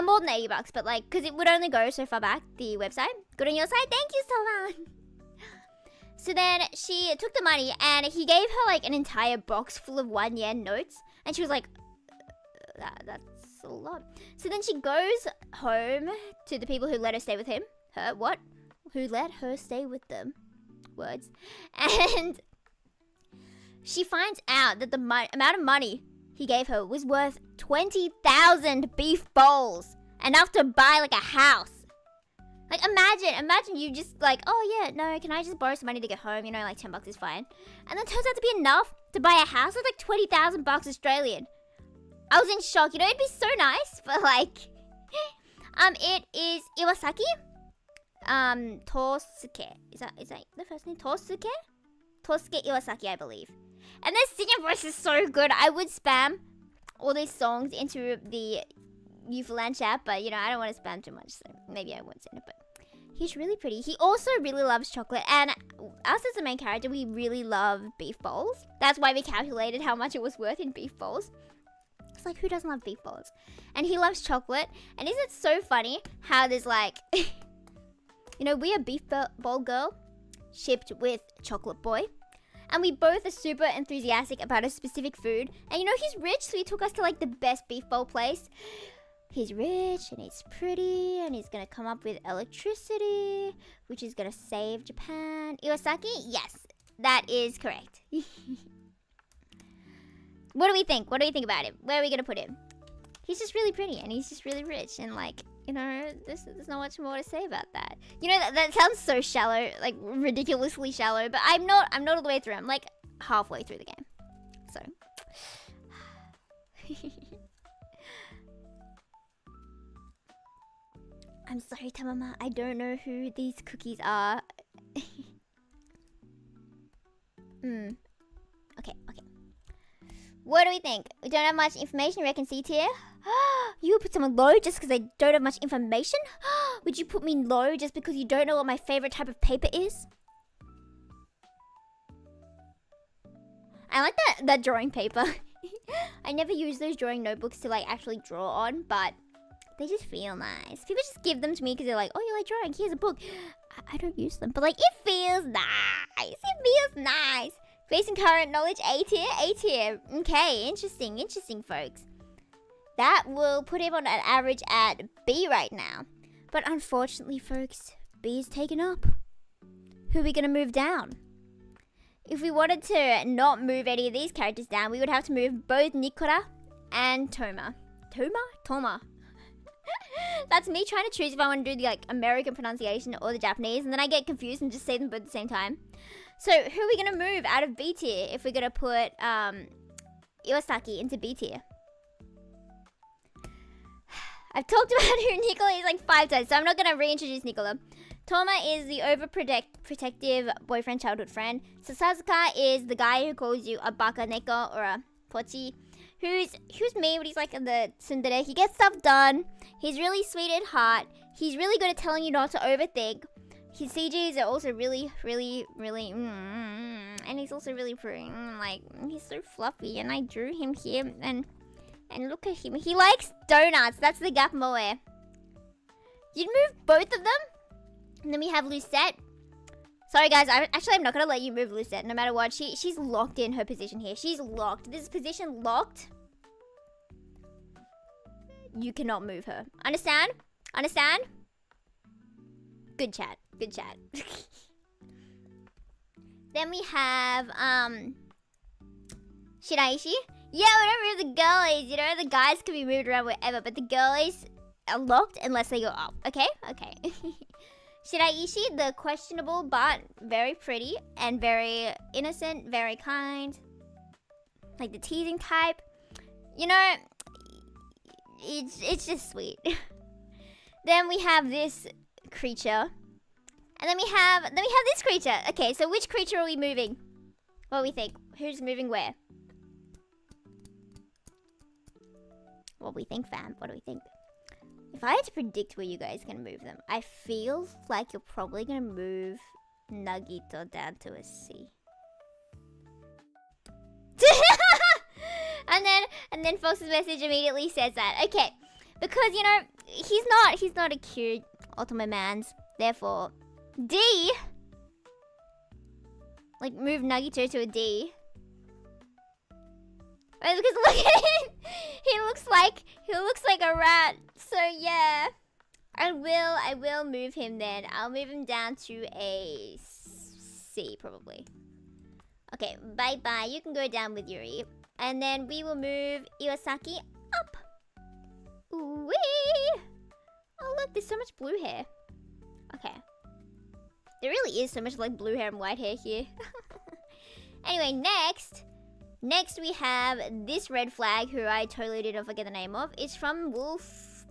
More than $80, but like, because it would only go so far back, the website. Good on your side. Thank you so much. So then she took the money and he gave her like an entire box full of 1 yen notes. And she was like, that's a lot. So then she goes home to the people who let her stay with him. Her, what? Who let her stay with them. Words. And she finds out that the amount of money he gave her was worth 20,000 beef bowls. Enough to buy like a house. Like imagine you just like, oh yeah, no, can I just borrow some money to get home? You know, like $10 is fine. And then it turns out to be enough to buy a house with like 20,000 bucks Australian. I was in shock, you know, it'd be so nice, but like, it is Iwasaki, Tosuke. Is that the first name? Tosuke Iwasaki, I believe. And their singing voice is so good. I would spam all these songs into the Yufu chat, but you know, I don't want to spam too much, so maybe I won't send it, but he's really pretty. He also really loves chocolate, and us as the main character, we really love beef bowls. That's why we calculated how much it was worth in beef bowls. It's like, who doesn't love beef bowls? And he loves chocolate, and isn't it so funny how there's like, you know, we are beef bowl girl shipped with chocolate boy. And we both are super enthusiastic about a specific food. And you know, he's rich, so he took us to like the best beef bowl place. He's rich and he's pretty and he's gonna come up with electricity, which is gonna save Japan. Iwasaki? Yes, that is correct. What do we think? What do we think about him? Where are we gonna put him? He's just really pretty and he's just really rich and like, you know, there's not much more to say about that. You know, that sounds so shallow, like ridiculously shallow, but I'm not all the way through. I'm like halfway through the game. So. I'm sorry, Tamama. I don't know who these cookies are. Okay. What do we think? We don't have much information. You reckon C tier? You would put someone low just because they don't have much information? Would you put me low just because you don't know what my favorite type of paper is? I like that drawing paper. I never use those drawing notebooks to like actually draw on, but they just feel nice. People just give them to me because they're like, oh, you like drawing? Here's a book. I don't use them, but like it feels nice. It feels nice. Basic current knowledge, A tier, A tier. Okay, interesting, folks. That will put him on an average at B right now. But unfortunately, folks, B is taken up. Who are we gonna move down? If we wanted to not move any of these characters down, we would have to move both Nikora and Toma. Toma. That's me trying to choose if I want to do the like American pronunciation or the Japanese, and then I get confused and just say them both at the same time. So who are we gonna move out of B tier if we're gonna put Iwasaki into B tier? I've talked about who Nicola is like 5 times, so I'm not gonna reintroduce Nicola. Toma is the overprotective boyfriend, childhood friend. Sasasuka is the guy who calls you a baka neko or a pochi. Who's me, but he's like the tsundere. He gets stuff done. He's really sweet at heart. He's really good at telling you not to overthink. His CGs are also really, and he's also really pretty. Like, he's so fluffy, and I drew him here, and look at him. He likes donuts. That's the gap moe. You'd move both of them? And then we have Lucette. Sorry guys, I'm not gonna let you move Lucette no matter what. She's locked in her position here. She's locked. This position locked. You cannot move her. Understand? Understand? Good chat. Good chat. Then we have Shiraishi. Yeah, we don't move the girlies. You know, the guys can be moved around wherever, but the girlies are locked unless they go up. Okay? Okay. Shiraishi, the questionable but very pretty and very innocent, very kind. Like the teasing type. You know, it's just sweet. Then we have this creature. And then we have this creature. Okay, so which creature are we moving? What do we think? Who's moving where? What do we think, fam? What do we think? If I had to predict where you guys are going to move them, I feel like you're probably going to move Nagito down to a C. and then Fox's message immediately says that. Okay, because, you know, he's not a cute ultimate man's. Therefore, D. Like, move Nagito to a D. Right, because look at him. He looks like a rat. So yeah, I will move him then. I'll move him down to a C probably. Okay, bye bye. You can go down with Yuri, and then we will move Iwasaki up. Ooh wee! Oh look, there's so much blue hair. Okay, there really is so much like blue hair and white hair here. Anyway, Next, we have this red flag, who I totally did not forget the name of. It's from Wolf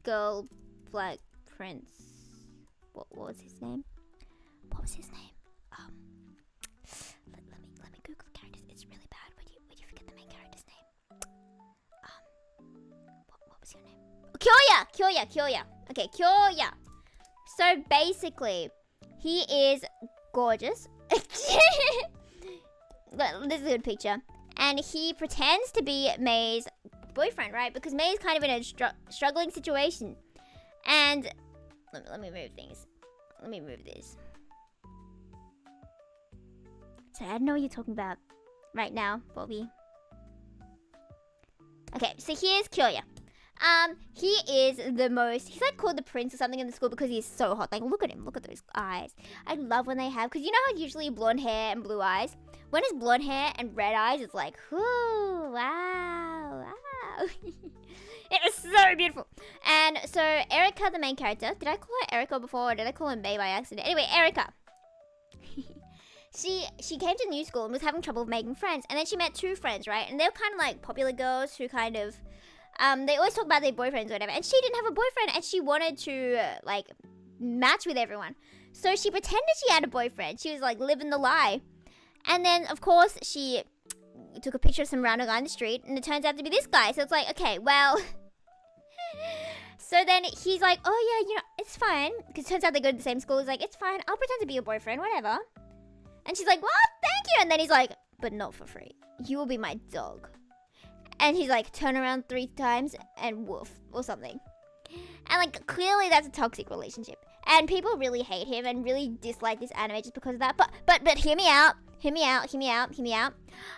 Girl Black Prince. What was his name? What was his name? Let me Google the characters. It's really bad when you forget the main character's name. What was your name? Kyoya. Okay, Kyoya. So basically, he is gorgeous. This is a good picture. And he pretends to be Mei's boyfriend, right? Because Mei's kind of in a struggling situation. And let me move things. Let me move this. So I don't know what you're talking about right now, Bobby. Okay, so here's Kyoya. He is the most, he's like called the prince or something in the school because he's so hot. Like, look at him, look at those eyes. I love when they have, because you know how usually blonde hair and blue eyes? When it's blonde hair and red eyes, it's like, whoo, wow. It was so beautiful. And so Erica, the main character, did I call her Erica before or did I call her Mei by accident? Anyway, Erica. She came to new school and was having trouble making friends. And then she met 2 friends, right? And they were kind of like popular girls who kind of, they always talk about their boyfriends or whatever. And she didn't have a boyfriend and she wanted to, like, match with everyone. So she pretended she had a boyfriend. She was, like, living the lie. And then, of course, she, took a picture of some random guy on the street, and it turns out to be this guy. So it's like, okay, well. So then he's like, oh yeah, it's fine. Because it turns out they go to the same school. He's like, it's fine. I'll pretend to be your boyfriend, whatever. And she's like, well, thank you. And then he's like, but not for free. You will be my dog. And he's like, turn around 3 times and woof or something. And like, clearly that's a toxic relationship. And people really hate him and really dislike this anime just because of that. But hear me out. Hear me out.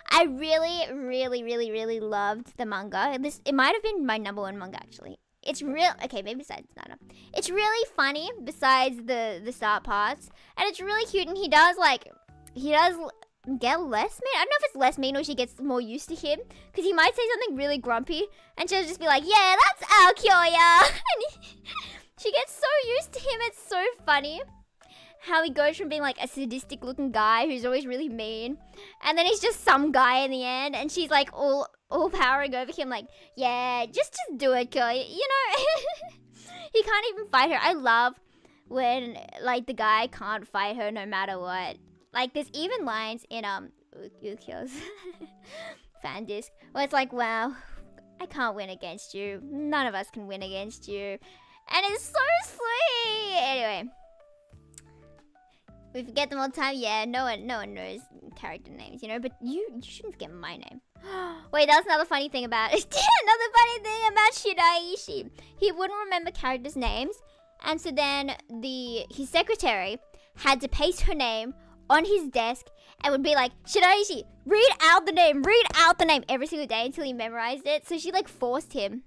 I really, really, really, really loved the manga. It might have been my #1 manga actually. It's real. Okay, maybe besides Nana. It's really funny besides the start parts, and it's really cute. And he does get less mean. I don't know if it's less mean or she gets more used to him, because he might say something really grumpy, and she'll just be like, "Yeah, that's our Kyoya," and she gets so used to him. It's so funny how he goes from being like a sadistic looking guy who's always really mean, and then he's just some guy in the end, and she's like all powering over him, like, yeah, just do it, girl. He can't even fight her. I love when like the guy can't fight her no matter what. Like there's even lines in Ukyo's fan disc where it's like, wow, I can't win against you. None of us can win against you. And it's so sweet. Anyway. We forget them all the time. Yeah, no one knows character names, but you shouldn't forget my name. Wait, that's another funny thing about Shiraishi. He wouldn't remember characters' names, and so then his secretary had to paste her name on his desk and would be like, Shiraishi, read out the name every single day until he memorized it. So she like forced him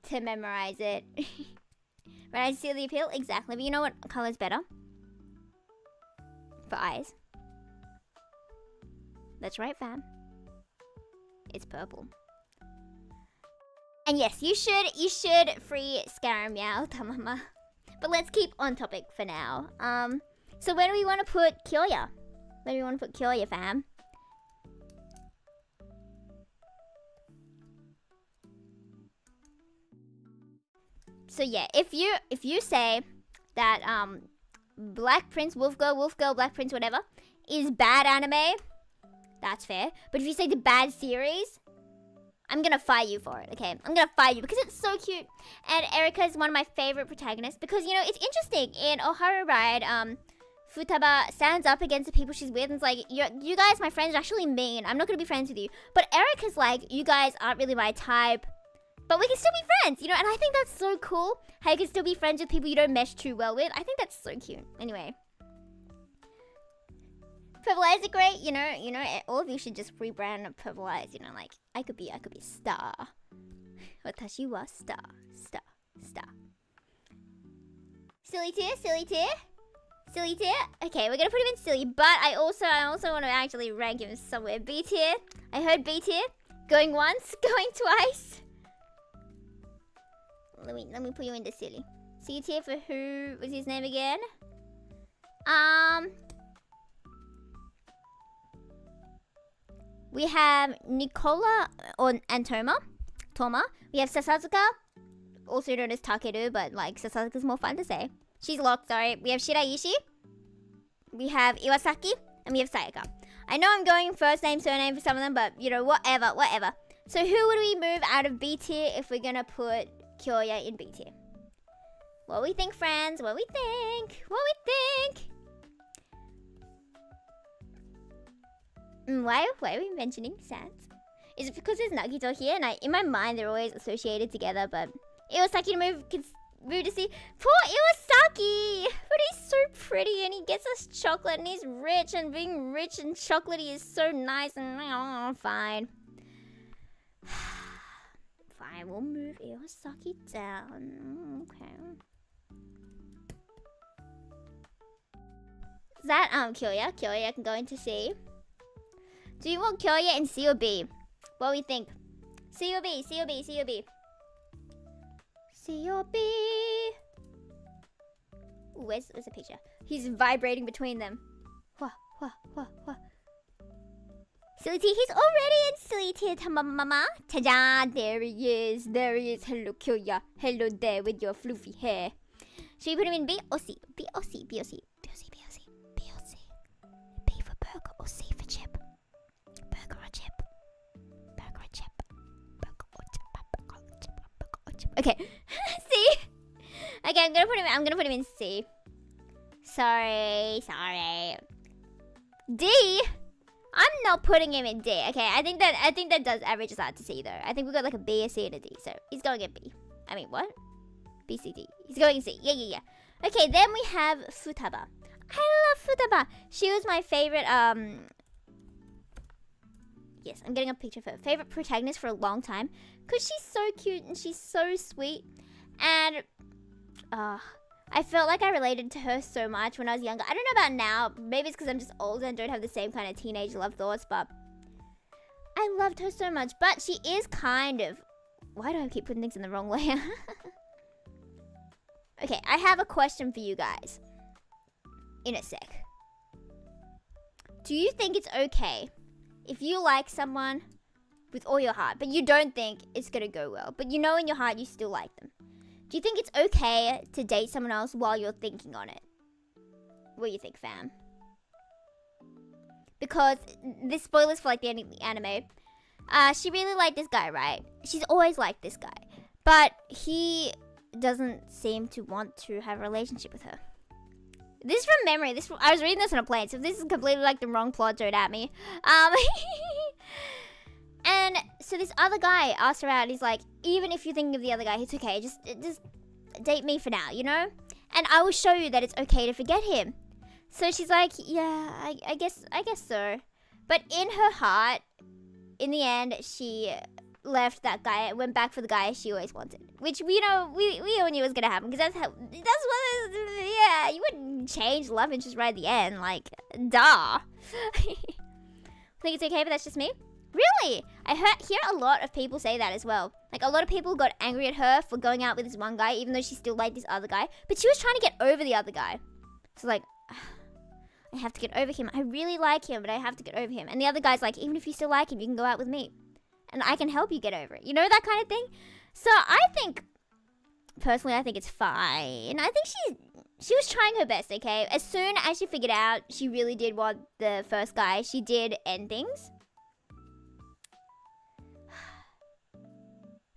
to memorize it. Right, I see the appeal? Exactly. But you know what color's better? For eyes. That's right, fam. It's purple. And yes, you should free Scarammeow, Tamama. But let's keep on topic for now. So where do we want to put Kyoya? Where do we want to put Kyoya, fam? So yeah, if you say that Black Prince, Wolf Girl, Black Prince, whatever, is bad anime, that's fair. But if you say the bad series, I'm gonna fire you for it, okay? I'm gonna fire you because it's so cute. And Erika is one of my favorite protagonists because, it's interesting. In Oharu Ride, Futaba stands up against the people she's with and it's like, you guys, my friends, are actually mean. I'm not gonna be friends with you. But Erika's like, you guys aren't really my type, but we can still be friends, And I think that's so cool, how you can still be friends with people you don't mesh too well with. I think that's so cute. Anyway. Purple Eyes are great, all of you should just rebrand Purple Eyes, like, I could be a star. Watashi wa star. Silly tier. Okay, we're gonna put him in silly, but I also want to actually rank him somewhere. B tier. I heard B tier. Going once, going twice. Let me put you into silly. C tier for who was his name again? We have Nicola and Toma. We have Sasazuka, also known as Takeru, but like Sasazuka's more fun to say. She's locked, sorry. We have Shiraishi. We have Iwasaki, and we have Sayaka. I know I'm going first name, surname for some of them, but whatever. So who would we move out of B tier if we're gonna put Kyoya in B tier? What we think, friends? What we think? Why are we mentioning Sans? Is it because there's Nagito here? And in my mind, they're always associated together, but Iwasaki to move to see. Poor Iwasaki! But he's so pretty and he gets us chocolate and he's rich, and being rich and chocolatey is so nice and fine. Fine, we'll move Iwasaki down. Okay. Is that Kyoya? Kyoya can go into C. Do you want Kyoya in C or B? What do we think? C or B? C or B? C or B? C or B? Ooh, where's the picture? He's vibrating between them. Silly T, he's already in Silly T, Mama. Ta-da! There he is. Hello, Kyoya. Hello there with your floofy hair. Should we put him in B or C? B or C? B or C? B or C? B or C? B or C? B for burger or C for chip? Burger or chip? Okay. C. Okay, I'm gonna put him in C. Sorry. D. I'm not putting him in D. Okay, I think that does average us out to C though. I think we got like a B, a C, and a D. So he's going at B. I mean what? B, C, D. He's going in C. Yeah. Okay, then we have Futaba. I love Futaba. She was my favorite. Yes, I'm getting a picture of her favorite protagonist for a long time because she's so cute and she's so sweet, and I felt like I related to her so much when I was younger. I don't know about now. Maybe it's because I'm just older and don't have the same kind of teenage love thoughts, but I loved her so much. But she is kind of... Why do I keep putting things in the wrong layer? Okay, I have a question for you guys. In a sec. Do you think it's okay if you like someone with all your heart, but you don't think it's gonna go well, but you know in your heart you still like them? Do you think it's okay to date someone else while you're thinking on it? What do you think, fam? Because this spoilers for like the anime. She really liked this guy, right? She's always liked this guy, but he doesn't seem to want to have a relationship with her. This is from memory. I was reading this on a plane, so if this is completely like the wrong plot, don't at me. And so this other guy asked her out. He's like, even if you're thinking of the other guy, it's okay. Just date me for now, you know? And I will show you that it's okay to forget him. So she's like, yeah, I guess so. But in her heart, in the end, she left that guy, went back for the guy she always wanted. Which, you know, we all knew was gonna happen. Because yeah, you wouldn't change love interest right at the end. Like, duh. Think it's okay, but that's just me? Really? I hear a lot of people say that as well. Like, a lot of people got angry at her for going out with this one guy, even though she still liked this other guy. But she was trying to get over the other guy. So, like, I have to get over him. I really like him, but I have to get over him. And the other guy's like, even if you still like him, you can go out with me. And I can help you get over it. You know, that kind of thing? So, I think, personally, I think it's fine. I think she was trying her best, okay? As soon as she figured out she really did want the first guy, she did end things.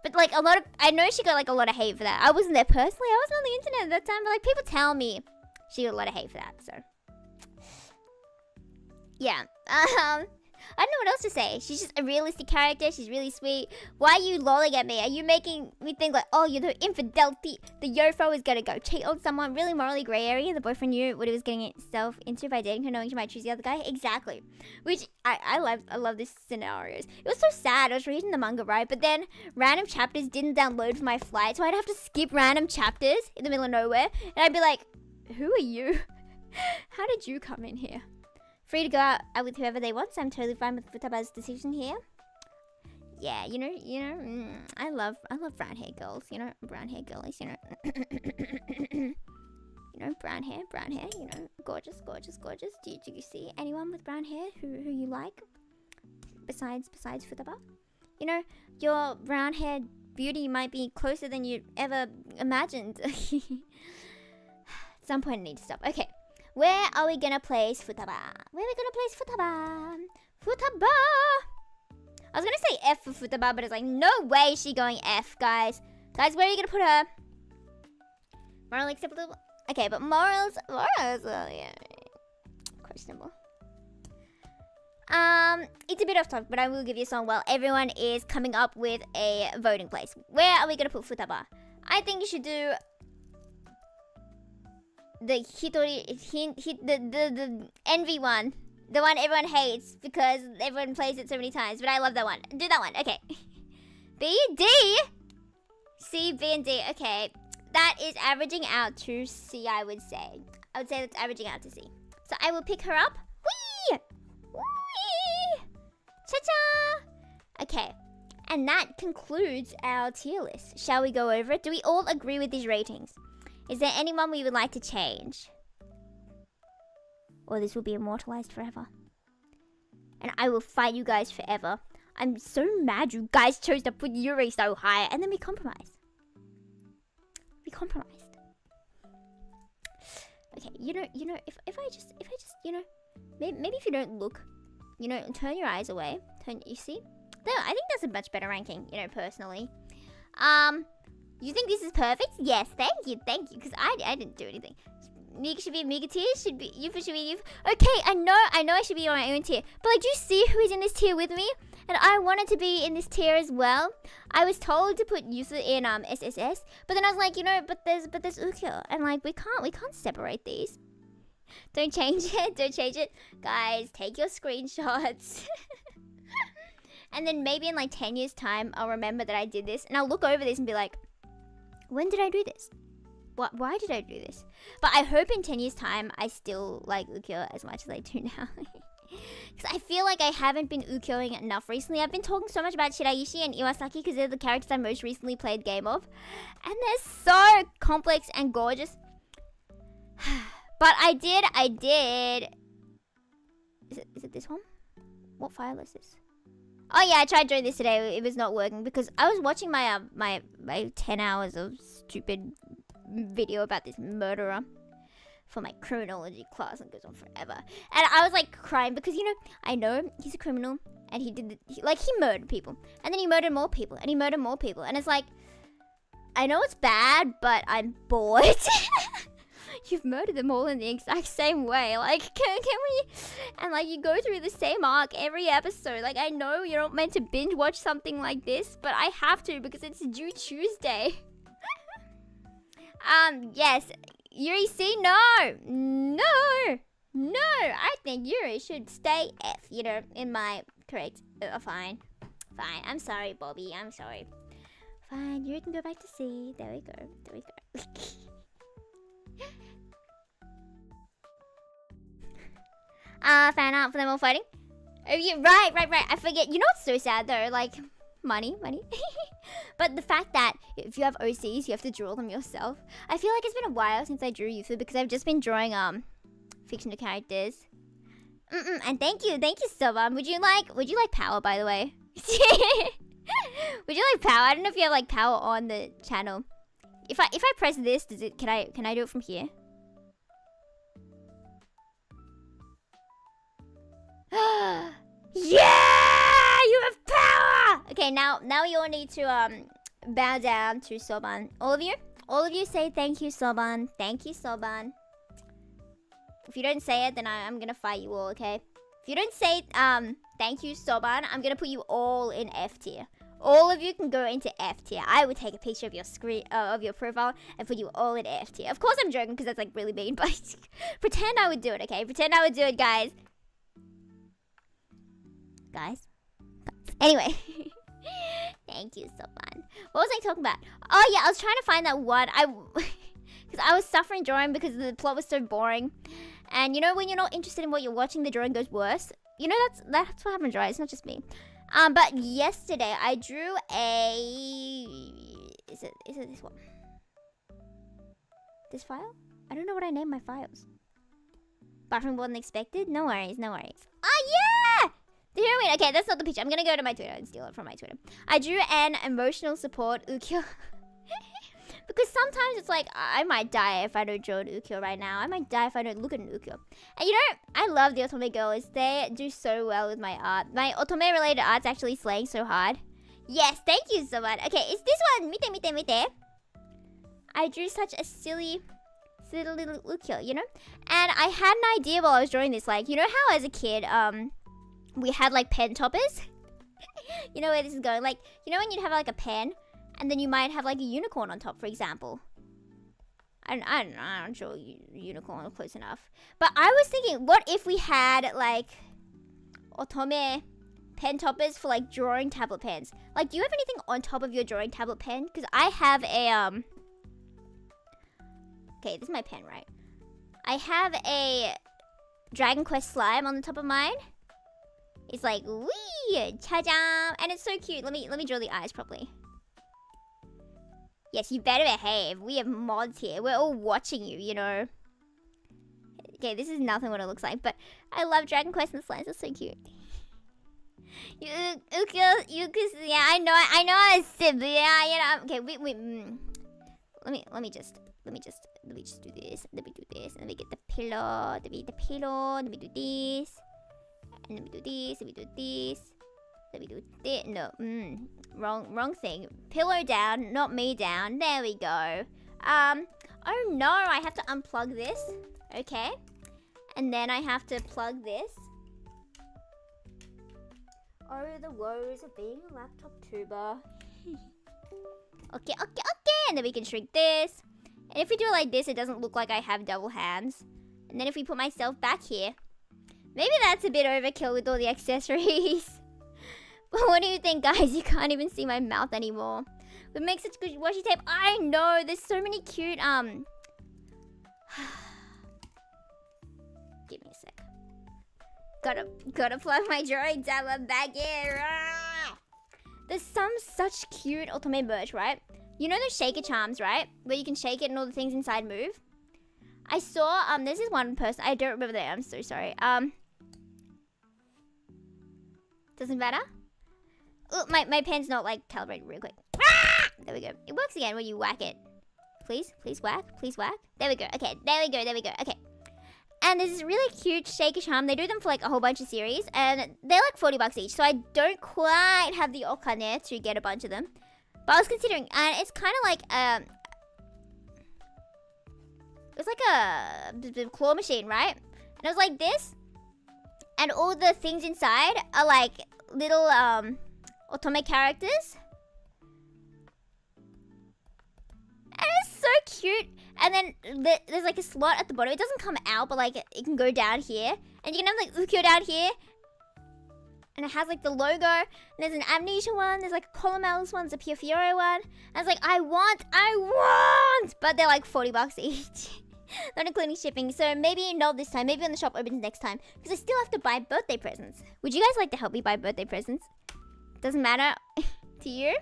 But, like, I know she got, like, a lot of hate for that. I wasn't there personally. I wasn't on the internet at that time. But, like, people tell me she got a lot of hate for that, so. Yeah. I don't know what else to say. She's just a realistic character. She's really sweet. Why are you lolling at me? Are you making me think like, oh, you're the infidelity. The Yufu is gonna go cheat on someone. Really morally grey area. The boyfriend knew what he was getting himself into by dating her, knowing she might choose the other guy. Exactly. Which I love this scenarios. It was so sad. I was reading the manga, right? But then random chapters didn't download for my flight, so I'd have to skip random chapters in the middle of nowhere, and I'd be like, who are you? How did you come in here? Free to go out with whoever they want, so I'm totally fine with Futaba's decision here. Yeah, you know, I love brown hair girls, you know, brown hair girlies, you know. You know, brown hair, you know, gorgeous. Do you see anyone with brown hair who you like? Besides Futaba? You know, your brown haired beauty might be closer than you ever imagined. At some point I need to stop. Okay. Where are we gonna place Futaba? Futaba! I was gonna say F for Futaba, but it's like, no way she going F, guys. Guys, where are you gonna put her? Morally acceptable? Okay, but morals, yeah, questionable. It's a bit off topic, but I will give you a song while everyone is coming up with a voting place. Where are we gonna put Futaba? I think you should do the envy one. The one everyone hates because everyone plays it so many times. But I love that one. Do that one. Okay. B, D. C, B, and D. Okay. That is averaging out to C, I would say. I would say that's averaging out to C. So I will pick her up. Whee! Whee! Cha-cha! Okay. And that concludes our tier list. Shall we go over it? Do we all agree with these ratings? Is there anyone we would like to change? Or this will be immortalized forever. And I will fight you guys forever. I'm so mad you guys chose to put Yuri so high. And then we compromised. Okay, you know, if I just, you know, maybe if you don't look, you know, turn your eyes away. You see? No, I think that's a much better ranking, you know, personally. You think this is perfect? Yes, thank you, because I didn't do anything. Mika should be Mika tier, Yufu should be Yufu. Okay, I know I should be on my own tier. But like, do you see who is in this tier with me? And I wanted to be in this tier as well. I was told to put Yufu in SSS, but then I was like, you know, but there's Ukyo, and like we can't separate these. Don't change it, guys. Take your screenshots. And then maybe in like 10 years time, I'll remember that I did this, and I'll look over this and be like, when did I do this? Why did I do this? But I hope in 10 years time, I still like Ukyo as much as I do now. Because I feel like I haven't been Ukyoing enough recently. I've been talking so much about Shiraishi and Iwasaki because they're the characters I most recently played game of. And they're so complex and gorgeous. But I did. Is it this one? What file is this? Oh yeah, I tried doing this today. It was not working because I was watching my my 10 hours of stupid video about this murderer for my criminology class, and it goes on forever. And I was like crying because, you know, I know he's a criminal and he murdered people, and then he murdered more people, and he murdered more people, and it's like, I know it's bad, but I'm bored. You've murdered them all in the exact same way. Like, can we? And like, you go through the same arc every episode. Like, I know you're not meant to binge watch something like this, but I have to because it's due Tuesday. Yes, Yuri C, no. I think Yuri should stay F, you know, in my correct, fine. I'm sorry, Bobby, I'm sorry. Fine, Yuri can go back to C. There we go. Fan out for them all fighting. Oh yeah, right. I forget. You know what's so sad though? Like, money. But the fact that if you have OCs, you have to draw them yourself. I feel like it's been a while since I drew Yufu because I've just been drawing fictional characters. And thank you, Soban. Would you like power, by the way? Would you like power? I don't know if you have like power on the channel. If I press this, can I do it from here? Yeah, you have power. Okay, now you all need to bow down to Soban. All of you say thank you, Soban. Thank you, Soban. If you don't say it, then I'm gonna fight you all. Okay. If you don't say thank you, Soban, I'm gonna put you all in F tier. All of you can go into F tier. I would take a picture of your screen, of your profile, and put you all in F tier. Of course, I'm joking because that's like really mean, but pretend I would do it. Okay, pretend I would do it, guys. Guys. Anyway, thank you, Soban. What was I talking about? Oh yeah, I was trying to find that one. Because I was suffering drawing because the plot was so boring. And you know when you're not interested in what you're watching, the drawing goes worse. You know that's what happens, right? It's not just me. But yesterday I drew a. Is it this one? This file? I don't know what I named my files. Apart wasn't expected. No worries. Oh yeah! Wait, okay, that's not the picture. I'm gonna go to my Twitter and steal it from my Twitter. I drew an emotional support Ukyo. Because sometimes it's like, I might die if I don't draw an Ukyo right now. I might die if I don't look at an Ukyo. And you know, I love the Otome girls. They do so well with my art. My Otome related art's actually slaying so hard. Yes, thank you so much. Okay, it's this one. Mite. I drew such a silly little Ukyo, you know? And I had an idea while I was drawing this. Like, you know how as a kid, we had like pen toppers? You know where this is going? Like, you know when you'd have like a pen? And then you might have like a unicorn on top, for example. I don't know, I'm not sure unicorn close enough. But I was thinking, what if we had like Otome pen toppers for like drawing tablet pens? Like, do you have anything on top of your drawing tablet pen? Because I have a okay, this is my pen, right? I have a Dragon Quest slime on the top of mine. It's like, wee, cha-jam, and it's so cute. Let me draw the eyes properly. Yes, you better behave. We have mods here. We're all watching you, you know. Okay, this is nothing what it looks like, but I love Dragon Quest and the slimes are so cute. Yeah, I know I said, yeah, you know. Okay, let me just do this. Let me do this. Let me get the pillow. Let me do this. And let me do this. Let me do it. No, wrong thing. Pillow down, not me down. There we go. Oh no, I have to unplug this. Okay. And then I have to plug this. Oh, the woes of being a laptop tuber. Okay. And then we can shrink this. And if we do it like this, it doesn't look like I have double hands. And then if we put myself back here, maybe that's a bit overkill with all the accessories. But what do you think, guys? You can't even see my mouth anymore. We make such good washi tape. I know. There's so many cute, Give me a sec. Gotta plug my drawing tablet back in. There's some such cute otome merch, right? You know those shaker charms, right? Where you can shake it and all the things inside move? I saw, there's this one person. I don't remember their name. I'm so sorry. Doesn't matter. Oh, my pen's not, like, calibrated real quick. Ah! There we go. It works again when you whack it. Please whack. Please whack. There we go. Okay, there we go. Okay. And there's this really cute shaker charm. They do them for, like, a whole bunch of series. And they're, like, 40 bucks each. So I don't quite have the okane to get a bunch of them. But I was considering, and it's kind of like, it's like a claw machine, right? And it was like this. And all the things inside are, like, little, otome characters. And it's so cute. And then there's like a slot at the bottom. It doesn't come out, but like it can go down here. And you can have like Ukyo down here. And it has like the logo. And there's an Amnesia one. There's like a Columels one. There's a Pia Fiore one. And it's like, I want. But they're like 40 bucks each. Not including shipping. So maybe not this time. Maybe when the shop opens next time. Because I still have to buy birthday presents. Would you guys like to help me buy birthday presents? Doesn't matter to you.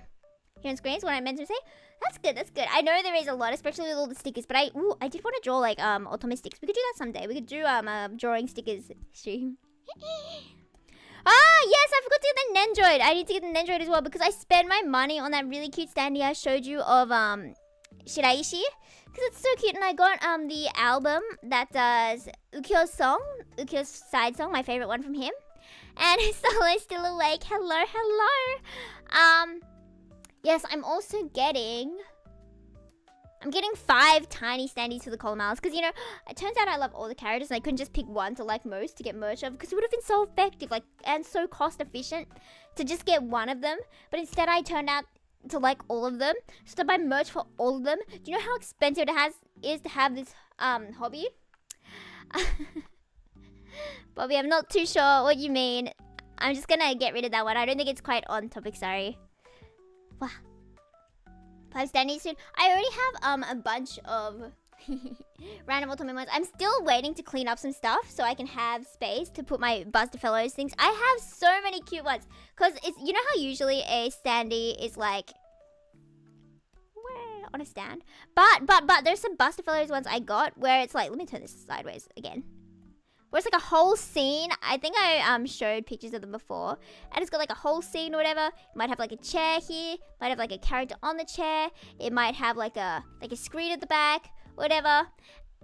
Here on screen is what I meant to say. That's good. I know there is a lot, especially with all the stickers. But I did want to draw like otome sticks. We could do that someday. We could do drawing stickers stream. Ah, yes, I forgot to get the Nendroid. I need to get the Nendroid as well because I spent my money on that really cute standee I showed you of Shiraishi. Because it's so cute. And I got the album that does Ukyo's side song, my favorite one from him. And Solo's still awake. Hello. Yes, I'm also getting 5 tiny standees for the Columels. Because, you know, it turns out I love all the characters. And I couldn't just pick one to like most to get merch of. Because it would have been so effective, like, and so cost efficient to just get one of them. But instead I turned out to like all of them. So to buy merch for all of them. Do you know how expensive it is to have this hobby? Bobby, I'm not too sure what you mean. I'm just gonna get rid of that one. I don't think it's quite on topic, sorry. Wow. 5 standees soon. I already have a bunch of random otome ones. I'm still waiting to clean up some stuff so I can have space to put my Buster Fellows things. I have so many cute ones. Because it's, you know how usually a standee is like on a stand? But there's some Buster Fellows ones I got where it's like, let me turn this sideways again. Where it's like a whole scene. I think I showed pictures of them before. And it's got like a whole scene or whatever. It might have like a chair here. Might have like a character on the chair. It might have like a screen at the back. Whatever.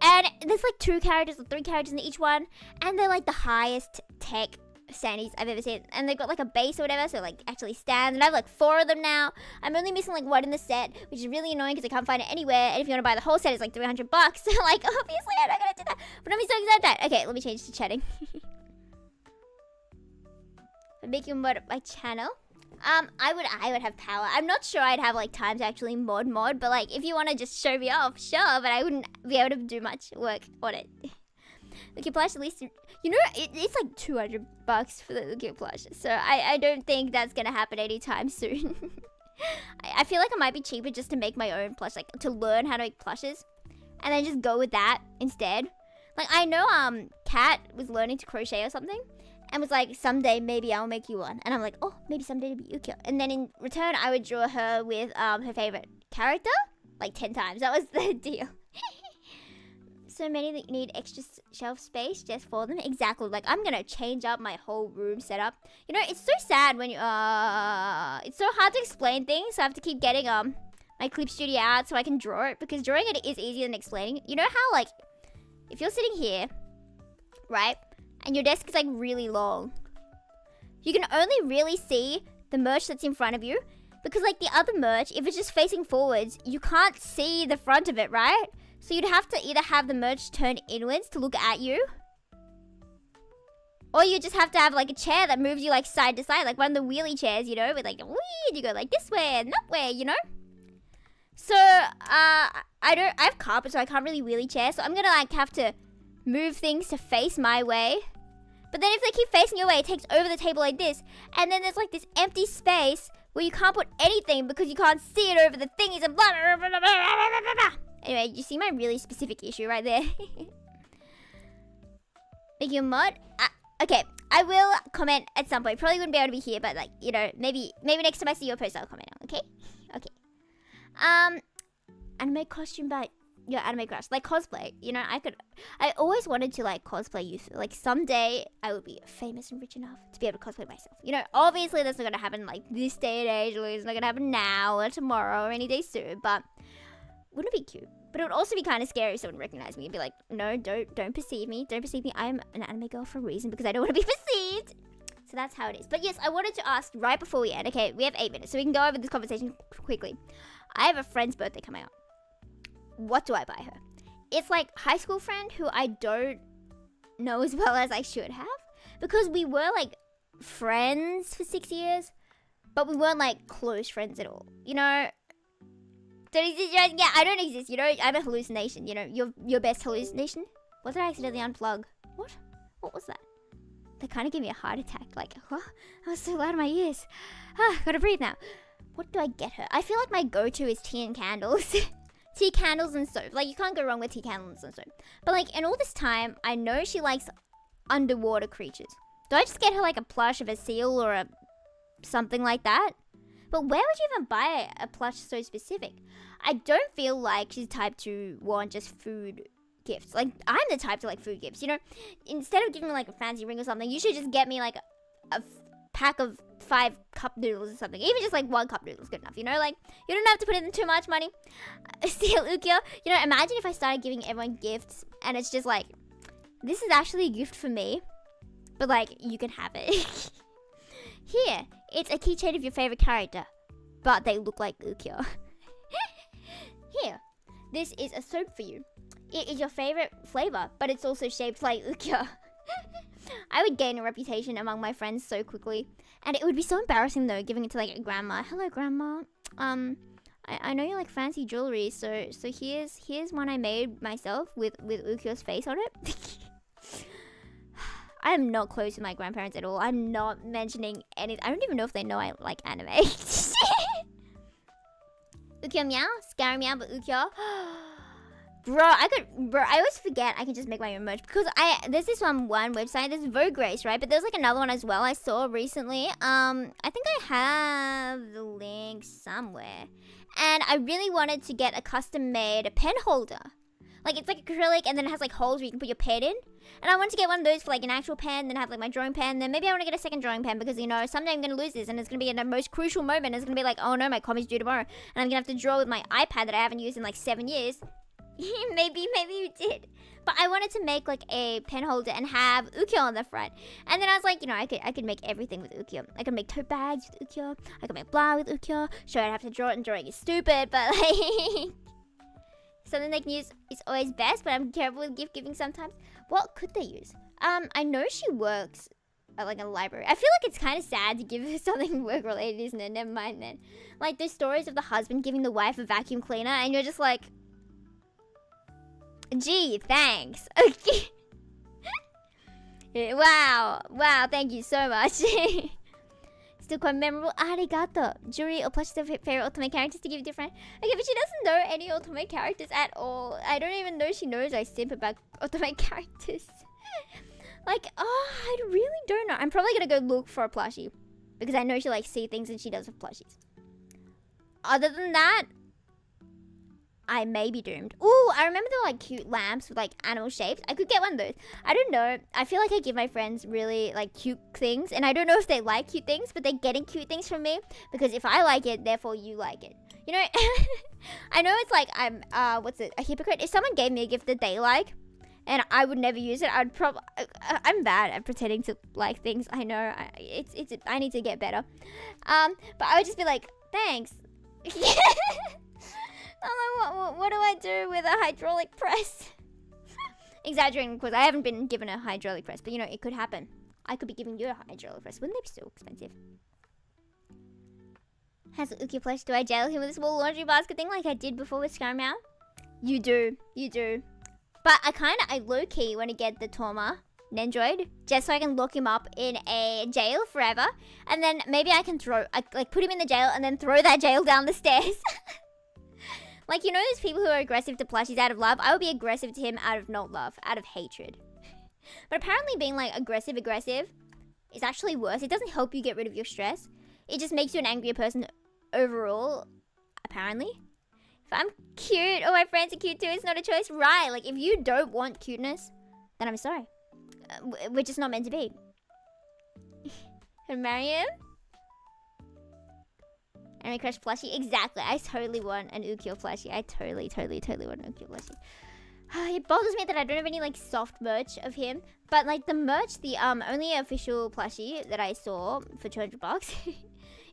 And there's like 2 characters or 3 characters in each one. And they're like the highest tech standees I've ever seen. And they've got like a base or whatever. So like actually stands. And I have like 4 of them now. I'm only missing like 1 in the set. Which is really annoying because I can't find it anywhere. And if you want to buy the whole set, it's like 300 bucks. So like obviously I'm not going to do that. But I'm so excited that. Okay, let me change to chatting. I'm making a mod at my channel. I would have power. I'm not sure I'd have like time to actually mod, but like if you want to just show me off, sure, but I wouldn't be able to do much work on it. Lucky plush, at least, you know, it's like 200 bucks for the Lucky plush, so I don't think that's gonna happen anytime soon. I feel like it might be cheaper just to make my own plush, like to learn how to make plushes, and then just go with that instead. Like I know Kat was learning to crochet or something. And was like, someday maybe I'll make you one. And I'm like, oh, maybe someday it'll be Ukyo. And then in return, I would draw her with her favorite character. Like 10 times. That was the deal. So many that you need extra shelf space just for them. Exactly. Like, I'm going to change up my whole room setup. You know, it's so sad when you... it's so hard to explain things. So I have to keep getting my Clip Studio out so I can draw it. Because drawing it is easier than explaining. You know how, like, if you're sitting here, right? And your desk is like really long. you can only really see the merch that's in front of you. Because like the other merch, if it's just facing forwards, you can't see the front of it, right? So you'd have to either have the merch turned inwards to look at you, or you just have to have like a chair that moves you like side to side, like one of the wheelie chairs, you know, with like the whee, you go like this way and that way, you know? So, I have carpet, so I can't really wheelie chair, so I'm gonna like have to move things to face my way. But then if they keep facing your way, it takes over the table like this, and then there's like this empty space where you can't put anything because you can't see it over the thingies and blah, blah, blah, blah, blah, blah, blah. Anyway, you see my really specific issue right there? Make you a mod? Okay, I will comment at some point. Probably wouldn't be able to be here, but like, you know, maybe next time I see your post, I'll comment on, okay? Okay. Anime costume by your anime crush, like cosplay. You know, I always wanted to like cosplay Yufu. Like someday I would be famous and rich enough to be able to cosplay myself. You know, obviously that's not gonna happen like this day and age. It's not gonna happen now or tomorrow or any day soon. But wouldn't it be cute? But it would also be kind of scary if someone recognized me and be like, no, don't perceive me. Don't perceive me. I'm an anime girl for a reason because I don't want to be perceived. So that's how it is. But yes, I wanted to ask right before we end. Okay, we have 8 minutes, so we can go over this conversation quickly. I have a friend's birthday coming up. What do I buy her? It's like high school friend who I don't know as well as I should have. Because we were like friends for 6 years, but we weren't like close friends at all. You know? Don't exist, yeah, I don't exist, you know? I'm a hallucination, you know? Your best hallucination? What did I accidentally unplug? What? What was that? They kind of gave me a heart attack. Like, huh? I was so loud in my ears. Gotta breathe now. What do I get her? I feel like my go-to is tea and candles. Tea, candles, and soap. Like, you can't go wrong with tea, candles, and soap. But, like, in all this time, I know she likes underwater creatures. Do I just get her, like, a plush of a seal or something like that? But where would you even buy a plush so specific? I don't feel like she's the type to want just food gifts. Like, I'm the type to like food gifts, you know? Instead of giving me, like, a fancy ring or something, you should just get me, like, a pack of 5 cup noodles or something. Even just like 1 cup noodles good enough, you know? Like, you don't have to put in too much money. Steal Ukyo. You know, imagine if I started giving everyone gifts and it's just like, this is actually a gift for me, but like, you can have it. Here, it's a keychain of your favorite character, but they look like Ukyo. Here, this is a soap for you. It is your favorite flavor, but it's also shaped like Ukyo. I would gain a reputation among my friends so quickly. And it would be so embarrassing though, giving it to like a grandma. Hello grandma. I know you like fancy jewelry, so here's one I made myself with Ukyo's face on it. I am not close with my grandparents at all. I'm not mentioning any. I don't even know if they know I like anime. Ukyo meow, scary meow, but Ukyo. Bro, I always forget I can just make my own merch because there's this one website, there's Vogue Race, right? But there's like another one as well I saw recently. I think I have the link somewhere. And I really wanted to get a custom made pen holder. Like it's like acrylic and then it has like holes where you can put your pen in. And I wanted to get one of those for like an actual pen, then have like my drawing pen. Then maybe I want to get a second drawing pen because, you know, someday I'm going to lose this and it's going to be in the most crucial moment. It's going to be like, oh no, my comic's due tomorrow. And I'm going to have to draw with my iPad that I haven't used in like 7 years. maybe you did. But I wanted to make like a pen holder and have Ukyo on the front. And then I was like, you know, I could make everything with Ukyo. I could make tote bags with Ukyo. I could make blah with Ukyo. Sure, I'd have to draw it, and drawing is stupid, but like something they can use is always best, but I'm terrible with gift giving sometimes. What could they use? I know she works at like a library. I feel like it's kind of sad to give her something work related, isn't it? Never mind then. Like there's stories of the husband giving the wife a vacuum cleaner and you're just like, gee, thanks. Okay. Wow, thank you so much. Still quite memorable. Arigato. Jewelry or plush of favorite otome characters to give you different. Okay, but she doesn't know any otome characters at all. I don't even know she knows I simp about otome characters. Like, oh, I really don't know. I'm probably gonna go look for a plushie because I know she likes see things and she does with plushies. Other than that, I may be doomed. Ooh, I remember there were like cute lamps with like animal shapes. I could get one of those. I don't know. I feel like I give my friends really like cute things. And I don't know if they like cute things, but they're getting cute things from me. Because if I like it, therefore you like it. You know, I know it's like I'm, a hypocrite. If someone gave me a gift that they like, and I would never use it. I'm bad at pretending to like things. I know. I need to get better. But I would just be like, thanks. I'm like, what do I do with a hydraulic press? Exaggerating, because I haven't been given a hydraulic press, but you know, it could happen. I could be giving you a hydraulic press. Wouldn't they be so expensive? Has Uki plush? Do I jail him with a small laundry basket thing like I did before with Scarmow? You do. But I low-key want to get the Torma Nendroid, just so I can lock him up in a jail forever. And then maybe I can put him in the jail and then throw that jail down the stairs. Like, you know those people who are aggressive to plushies out of love? I would be aggressive to him out of not love, out of hatred. But apparently being like aggressive is actually worse. It doesn't help you get rid of your stress. It just makes you an angrier person overall, apparently. If I'm cute or my friends are cute too, it's not a choice. Right, like if you don't want cuteness, then I'm sorry. We're just not meant to be. And marry him? Anime Crush plushie? Exactly. I totally want an Ukyo plushie. I totally want an Ukyo plushie. It bothers me that I don't have any like soft merch of him. But like the merch, the only official plushie that I saw for $200,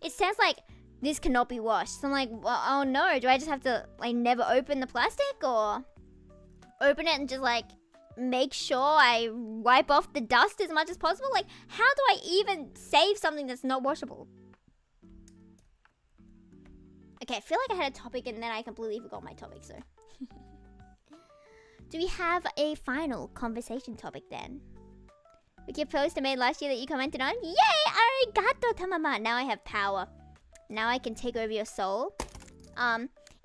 it says like, this cannot be washed. So I'm like, well, oh no, do I just have to like never open the plastic, or open it and just like make sure I wipe off the dust as much as possible? Like, how do I even save something that's not washable? Okay, I feel like I had a topic and then I completely forgot my topic, so. Do we have a final conversation topic then? We can post I made last year that you commented on. Yay! Arigato, Tamama! Now I have power. Now I can take over your soul.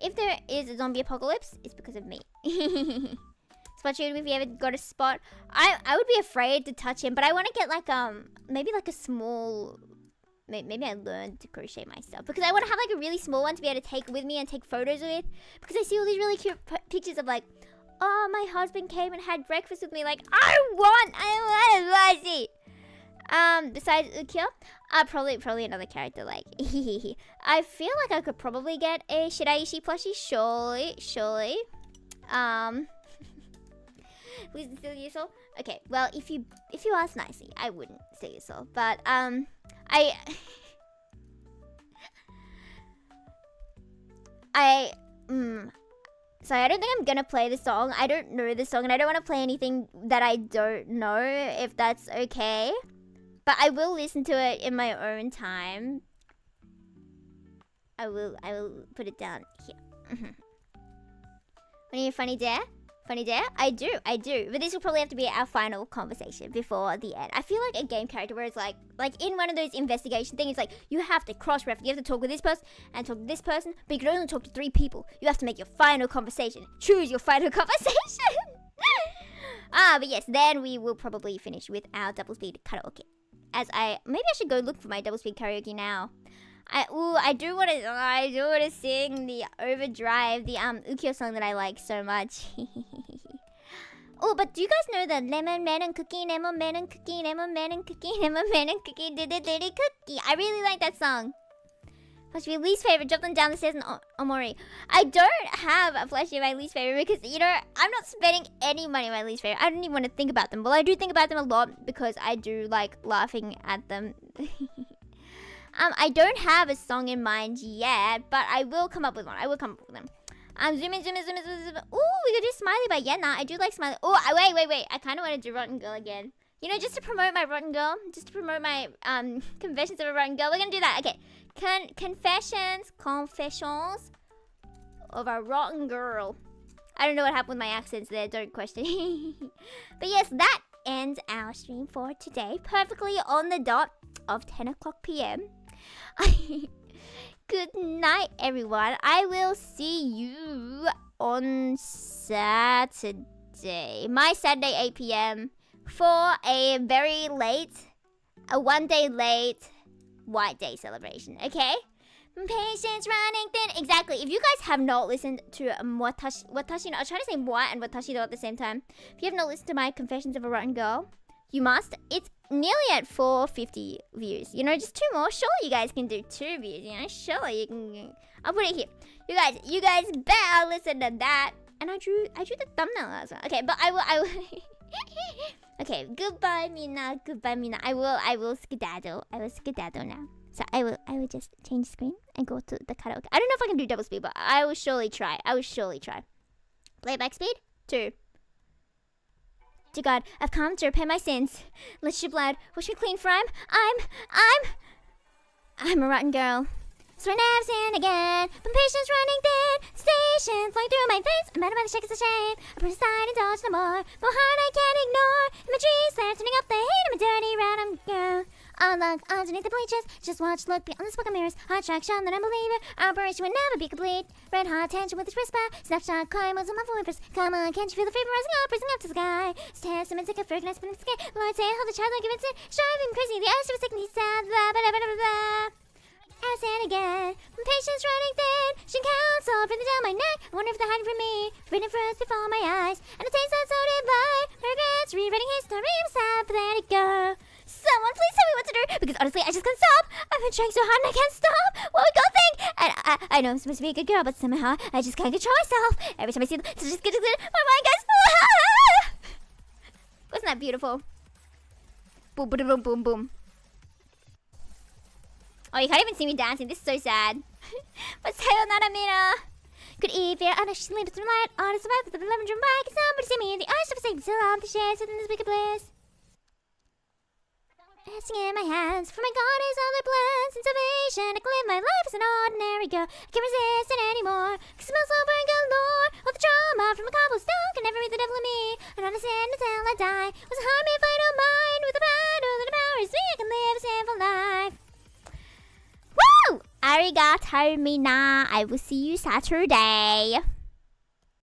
If there is a zombie apocalypse, it's because of me. Spot shoot if you ever got a spot. I would be afraid to touch him, but I want to get like maybe like a small. Maybe I learned to crochet myself, because I want to have like a really small one to be able to take with me and take photos with, because I see all these really cute pictures of like, oh, my husband came and had breakfast with me. Like, I want a plushie. Besides Ukyo, probably another character. Like, I feel like I could probably get a Shiraishi plushie. Surely. Please steal your soul. Okay, well, if you ask nicely, I wouldn't steal your soul, but Sorry, I don't think I'm gonna play the song. I don't know the song, and I don't want to play anything that I don't know, if that's okay. But I will listen to it in my own time. I will put it down here. When you funny dare? Funny dare? I do. But this will probably have to be our final conversation before the end. I feel like a game character where it's like in one of those investigation things, it's like you have to cross-reference. You have to talk with this person and talk to this person, but you can only talk to 3 people. You have to make your final conversation. Choose your final conversation. But yes, then we will probably finish with our double speed karaoke. Maybe I should go look for my double speed karaoke now. I do want to sing the Overdrive, the Ukyo song that I like so much. Oh, but do you guys know the lemon man and cookie, lemon man and cookie, lemon man and cookie, lemon man and cookie, diddy cookie? I really like that song. What's your least favorite? Drop them down the stairs in Omori. I don't have a plushie of my least favorite because, you know, I'm not spending any money on my least favorite. I don't even want to think about them. Well, I do think about them a lot because I do like laughing at them. I don't have a song in mind yet, but I will come up with one. Zoom in. Ooh, we could do Smiley by Yenna. I do like Smiley. Oh, wait. I kind of want to do Rotten Girl again. You know, just to promote my Rotten Girl. Just to promote my Confessions of a Rotten Girl. We're going to do that. Okay. Confessions of a Rotten Girl. I don't know what happened with my accents there. Don't question. But yes, that ends our stream for today. Perfectly on the dot of 10 o'clock p.m. Good night, everyone. I will see you on Saturday. My Saturday, 8 p.m. for a very late, a 1 day late White Day celebration, okay? Patience running thin. Exactly. If you guys have not listened to Watashi, I was trying to say what and Watashi though at the same time. If you have not listened to my Confessions of a Rotten Girl, you must. It's nearly at 450 views. You know, just 2 more. Sure, you guys can do 2 views. You know, sure you can. I'll put it here. You guys better listen to that. and I drew the thumbnail as well. Okay, but I will. Okay, goodbye, Mina. Goodbye, Mina. I will skedaddle. I will skedaddle now. So I will just change screen and go to the karaoke. I don't know if I can do double speed, but I will surely try. Playback speed 2. Dear God, I've come to repay my sins. Let your blood wash me clean, for I'm a rotten girl. So I never sin again. But patience running thin, station flowing through my veins. I'm out of my shakes of shame. I put aside and dodge no more. My heart I can't ignore. In my dreams, they're turning up the heat. I'm a dirty random girl. On luck, underneath the bleachers. Just watch, look beyond the smoke and mirrors. Heart traction that I believe it. Operation would never be complete. Red hot tension with its whisper. Snapshot climb was on my whispers. Come on, can't you feel the fever rising up to the sky? It's testament to freak and I spin in the skin. Lord say, hold the child like it's it. Striving crazy, the eyes of a sickness sound. Blah blah blah blah blah. I said again, when patience running thin, she counts all breathing down my neck. I wonder if they're hiding from me, forbidden fruits before my eyes. And it tastes so divine, regrets, rewriting history, I'm sad, pathetic girl. Someone please tell me what to do, because honestly, I just can't stop. I've been trying so hard and I can't stop. What would God think? And I know I'm supposed to be a good girl, but somehow I just can't control myself. Every time I see them, it's just get my mind goes. Wasn't that beautiful? Boom, boom, boom, boom, boom. Oh, you can't even see me dancing. This is so sad. But sayonara, Mina. Could eat fear, I know she's leading through light. Honest about the lemon drum by. Can somebody see me in the eyes of a saint? Still on the shares within this wicked bliss. Resting in my hands, for my God is all that bless and salvation. I can live my life as an ordinary girl. I can't resist it anymore. Cause it smells so burn galore. All the trauma from a cobblestone can never meet the devil in me. I don't understand until I die. Was it harm if I don't mind? With the battle that empowers me, I can live a sinful life. Woo! Arigato, Mina. I will see you Saturday.